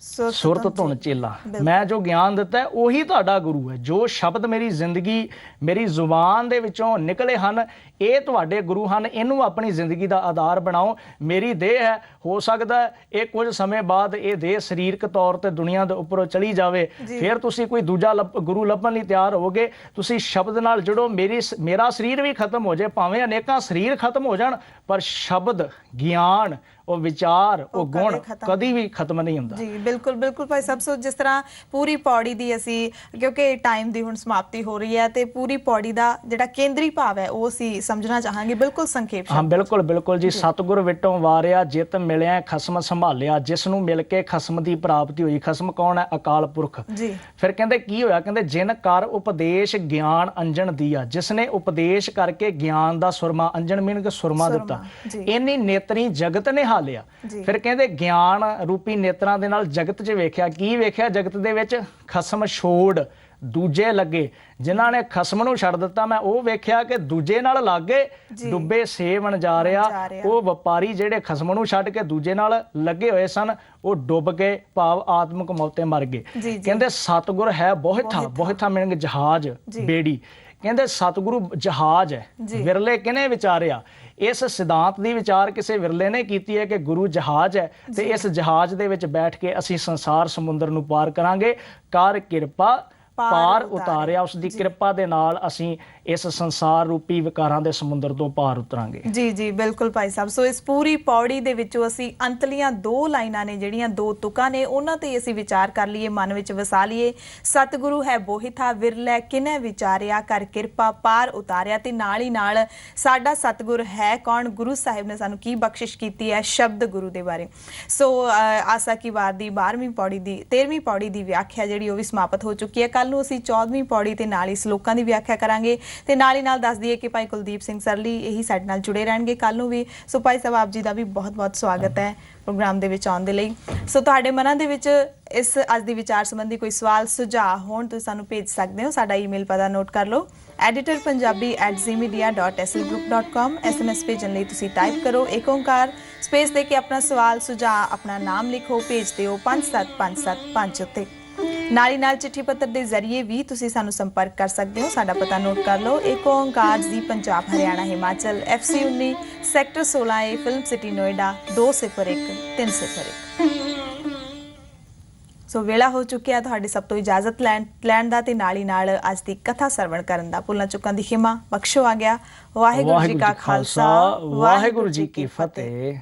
ਸੁਰਤ ਧੁਨ ਚੇਲਾ। ਮੈਂ ਜੋ ਗਿਆਨ ਦਿੱਤਾ ਉਹੀ ਤੁਹਾਡਾ ਗੁਰੂ ਹੈ। ਜੋ ਸ਼ਬਦ ਮੇਰੀ ਜ਼ਿੰਦਗੀ, ਮੇਰੀ ਜ਼ੁਬਾਨ ਦੇ ਵਿੱਚੋਂ ਨਿਕਲੇ ਹਨ, ਇਹ ਤੁਹਾਡੇ ਗੁਰੂ ਹਨ। ਇਹਨੂੰ ਆਪਣੀ ਜ਼ਿੰਦਗੀ ਦਾ ਆਧਾਰ ਬਣਾਓ। ਮੇਰੀ ਦੇਹ ਹੈ, ਹੋ ਸਕਦਾ ਇਹ ਕੁਝ ਸਮੇਂ ਬਾਅਦ ਇਹ ਦੇਹ ਸਰੀਰਕ ਤੌਰ ਤੇ ਦੁਨੀਆ ਦੇ ਉੱਪਰੋਂ ਚਲੀ ਜਾਵੇ, ਫਿਰ ਤੁਸੀਂ ਕੋਈ ਦੂਜਾ ਗੁਰੂ ਲੱਭਣ ਲਈ ਤਿਆਰ ਹੋਵੋਗੇ। ਤੁਸੀਂ ਸ਼ਬਦ ਨਾਲ ਜੁੜੋ। ਮੇਰਾ ਸਰੀਰ ਵੀ ਖਤਮ ਹੋ ਜਾਏ, ਭਾਵੇਂ ਅਨੇਕਾਂ ਸਰੀਰ ਖਤਮ ਹੋ ਜਾਣ, ਪਰ ਸ਼ਬਦ, ਗਿਆਨ, ਉਹ ਵਿਚਾਰ, ਉਹ ਗੁਣ ਕਦੀ ਵੀ ਖਤਮ ਨਹੀਂ ਹੁੰਦਾ। ਜੀ ਬਿਲਕੁਲ ਬਿਲਕੁਲ ਭਾਈ ਸਾਹਿਬ। ਸੋ ਜਿਸ ਤਰ੍ਹਾਂ ਪੂਰੀ ਪੌੜੀ ਦੀ ਅਸੀਂ, ਕਿਉਂਕਿ ਟਾਈਮ ਦੀ ਹੁਣ ਸਮਾਪਤੀ ਹੋ ਰਹੀ ਹੈ, ਤੇ ਪੂਰੀ ਪੌੜੀ ਦਾ ਜਿਹੜਾ ਕੇਂਦਰੀ ਭਾਵ ਹੈ ਉਹ ਅਸੀਂ ਸਮਝਣਾ ਚਾਹਾਂਗੇ, ਬਿਲਕੁਲ ਸੰਖੇਪ। ਹਾਂ ਬਿਲਕੁਲ ਬਿਲਕੁਲ ਜੀ। ਸਤਿਗੁਰ ਵਿਟੋਂ ਵਾਰਿਆ ਜਿਤ ਮਿਲਿਆ ਖਸਮ ਸੰਭਾਲਿਆ। ਜਿਸ ਨੂੰ ਮਿਲ ਕੇ ਖਸਮ ਦੀ ਪ੍ਰਾਪਤੀ ਹੋਈ। ਖਸਮ ਕੌਣ ਹੈ? ਅਕਾਲ ਪੁਰਖ ਜੀ। ਫਿਰ ਕਹਿੰਦੇ ਕੀ ਹੋਇਆ? ਕਹਿੰਦੇ ਜਿਨ ਕਰ ਉਪਦੇਸ਼ ਗਿਆਨ ਅੰਜਨ ਦੀਆ। ਜਿਸ ਨੇ ਉਪਦੇਸ਼ ਕਰਕੇ ਗਿਆਨ ਦਾ ਸੁਰਮਾ, ਅੰਜਨ ਮੀਨਿੰਗ ਸੁਰਮਾ ਦਿੱਤਾ, ਇੰਨੀ ਨੇਤਰੀ ਜਗਤ ਨੇ ਲਿਆ। ਫਿਰ ਕਹਿੰਦੇ ਗਿਆਨ ਰੂਪੀ ਨੇਤਰਾਂ ਦੇ ਨਾਲ ਜਗਤ 'ਚ ਵੇਖਿਆ। ਕੀ ਵੇਖਿਆ? ਜਗਤ ਦੇ ਵਿੱਚ ਖਸਮ ਛੋੜ ਦੂਜੇ ਲੱਗੇ। ਜਿਨ੍ਹਾਂ ਨੇ ਖਸਮ ਨੂੰ ਛੱਡ ਦਿੱਤਾ, ਮੈਂ ਉਹ ਵੇਖਿਆ ਕਿ ਦੂਜੇ ਨਾਲ ਲੱਗੇ ਡੁੱਬੇ ਸੇਵਣ ਜਾ ਰਿਹਾ। ਉਹ ਵਪਾਰੀ ਜਿਹੜੇ ਖਸਮ ਨੂੰ ਛੱਡ ਕੇ ਦੂਜੇ ਨਾਲ ਲੱਗੇ ਹੋਏ ਸਨ, ਉਹ ਡੁੱਬ ਕੇ ਭਾਵ ਆਤਮਿਕ ਮੌਤੇ ਮਰ ਗਏ। ਕਹਿੰਦੇ ਸਤਿਗੁਰ ਹੈ ਬਹੁਤਾ ਮੀਨਿੰਗ ਜਹਾਜ਼, ਬੇੜੀ। ਕਹਿੰਦੇ ਸਤਿਗੁਰੂ ਜਹਾਜ਼ ਹੈ, ਵਿਰਲੇ ਕਿਹਨੇ ਵਿਚਾਰਿਆ? ਇਸ ਸਿਧਾਂਤ ਦੀ ਵਿਚਾਰ ਕਿਸੇ ਵਿਰਲੇ ਨੇ ਕੀਤੀ ਹੈ ਕਿ ਗੁਰੂ ਜਹਾਜ਼ ਹੈ, ਤੇ ਇਸ ਜਹਾਜ਼ ਦੇ ਵਿੱਚ ਬੈਠ ਕੇ ਅਸੀਂ ਸੰਸਾਰ ਸਮੁੰਦਰ ਨੂੰ ਪਾਰ ਕਰਾਂਗੇ। ਕਰ ਕਿਰਪਾ ਪਾਰ ਉਤਾਰਿਆ। ਉਸ ਦੀ ਕਿਰਪਾ ਦੇ ਨਾਲ ਅਸੀਂ ਇਸ ਸੰਸਾਰ ਰੂਪੀ ਵਿਕਾਰਾਂ ਦੇ ਸਮੁੰਦਰ ਤੋਂ ਪਾਰ ਉਤਰਾਂਗੇ। ਜੀ ਜੀ ਬਿਲਕੁਲ ਭਾਈ ਸਾਹਿਬ। ਸੋ ਇਸ ਪੂਰੀ ਪੌੜੀ ਦੇ ਵਿੱਚੋਂ ਅਸੀਂ ਅੰਤਲੀਆਂ 2 ਲਾਈਨਾਂ ਨੇ ਜਿਹੜੀਆਂ 2 ਤੁਕਾਂ ਨੇ, ਉਹਨਾਂ ਤੇ ਅਸੀਂ ਵਿਚਾਰ ਕਰ ਲਈਏ, ਮਨ ਵਿੱਚ ਵਸਾ ਲਈਏ। ਸਤਿਗੁਰੂ ਹੈ ਬੋਹਿਥਾ ਵਿਰਲੇ ਕਿਨੇ ਵਿਚਾਰਿਆ, ਕਰ ਕਿਰਪਾ ਪਾਰ ਉਤਾਰਿਆ। ਤੇ ਨਾਲ ਹੀ ਨਾਲ ਸਾਡਾ ਸਤਿਗੁਰ ਹੈ ਕੌਣ? ਗੁਰੂ ਸਾਹਿਬ ਨੇ ਸਾਨੂੰ ਕੀ ਬਖਸ਼ਿਸ਼ ਕੀਤੀ ਹੈ? ਸ਼ਬਦ ਗੁਰੂ ਦੇ ਬਾਰੇ। ਸੋ ਆਸਾ ਕੀ ਵਾਰ ਦੀ 12ਵੀਂ ਪੌੜੀ ਦੀ 13ਵੀਂ ਪੌੜੀ ਦੀ ਵਿਆਖਿਆ ਜਿਹੜੀ ਉਹ ਵੀ ਸਮਾਪਤ ਹੋ ਚੁੱਕੀ ਹੈ। ਕੱਲ ਨੂੰ ਅਸੀਂ 14ਵੀਂ ਪੌੜੀ ਤੇ ਨਾਲ ਹੀ ਸ਼ਲੋਕਾਂ ਦੀ ਵਿਆਖਿਆ ਕਰਾਂਗੇ। ਤੇ ਨਾਲ ਹੀ ਨਾਲ ਦੱਸ ਦਈਏ ਕਿ ਭਾਈ ਕੁਲਦੀਪ ਸਿੰਘ ਸਰਲੀ ਇਹੀ ਸਾਡੇ ਨਾਲ ਜੁੜੇ ਰਹਿਣਗੇ ਕੱਲ ਨੂੰ ਵੀ। ਸੋ ਭਾਈ ਸਾਹਿਬ ਆਪ ਜੀ ਦਾ ਵੀ ਬਹੁਤ ਬਹੁਤ ਸਵਾਗਤ ਹੈ ਪ੍ਰੋਗਰਾਮ ਦੇ ਵਿੱਚ ਆਉਣ ਦੇ ਲਈ। ਸੋ ਤੁਹਾਡੇ ਮਨਾਂ ਦੇ ਵਿੱਚ ਇਸ ਅੱਜ ਦੀ ਵਿਚਾਰ ਸੰਬੰਧੀ ਕੋਈ ਸਵਾਲ ਸੁਝਾਅ ਹੋਣ ਤੁਸੀਂ ਸਾਨੂੰ ਭੇਜ ਸਕਦੇ ਹੋ। ਸਾਡਾ ਈਮੇਲ ਪਤਾ ਨੋਟ ਕਰ ਲਓ, editorpunjabi@zmedia.slgroup.com। SMS ਭੇਜਣ ਲਈ ਤੁਸੀਂ ਟਾਈਪ ਕਰੋ ਏਕ ਓਂਕਾਰ ਸਪੇਸ ਦੇ ਕੇ ਆਪਣਾ ਸਵਾਲ ਸੁਝਾਅ, ਆਪਣਾ ਨਾਮ ਲਿਖੋ, ਭੇਜ ਦਿਓ 57575 ਉੱਤੇ। ਨਾਲ ਹੀ ਨਾਲ ਚਿੱਠੀ ਪੱਤਰ ਦੇ ਜ਼ਰੀਏ ਵੀ ਤੁਸੀਂ ਸਾਨੂੰ ਸੰਪਰਕ ਕਰ ਸਕਦੇ ਹੋ। ਸਾਡਾ ਪਤਾ ਨੋਟ ਕਰ ਲਓ, ਏਕ ਓਂਕਾਰ ਜੀ Punjab Haryana Himachal FC 19 sector 16A film city Noida 201301। ਸੋ ਵੇਲਾ ਹੋ ਚੁੱਕਿਆ ਤੁਹਾਡੀ ਸਭ ਤੋਂ ਇਜਾਜ਼ਤ ਲੈਣ ਦਾ ਤੇ ਨਾਲ ਹੀ ਨਾਲ ਅੱਜ ਦੀ ਕਥਾ ਸਰਵਣ ਕਰਨ ਦਾ। ਭੁੱਲਾਂ ਚੁੱਕਾਂ ਦੀ ਖਿਮਾ ਬਖਸ਼ੋ ਆ ਗਿਆ। ਵਾਹਿਗੁਰੂ ਜੀ ਕਾ ਖਾਲਸਾ, ਵਾਹਿਗੁਰੂ ਜੀ ਕੀ ਫਤਿਹ।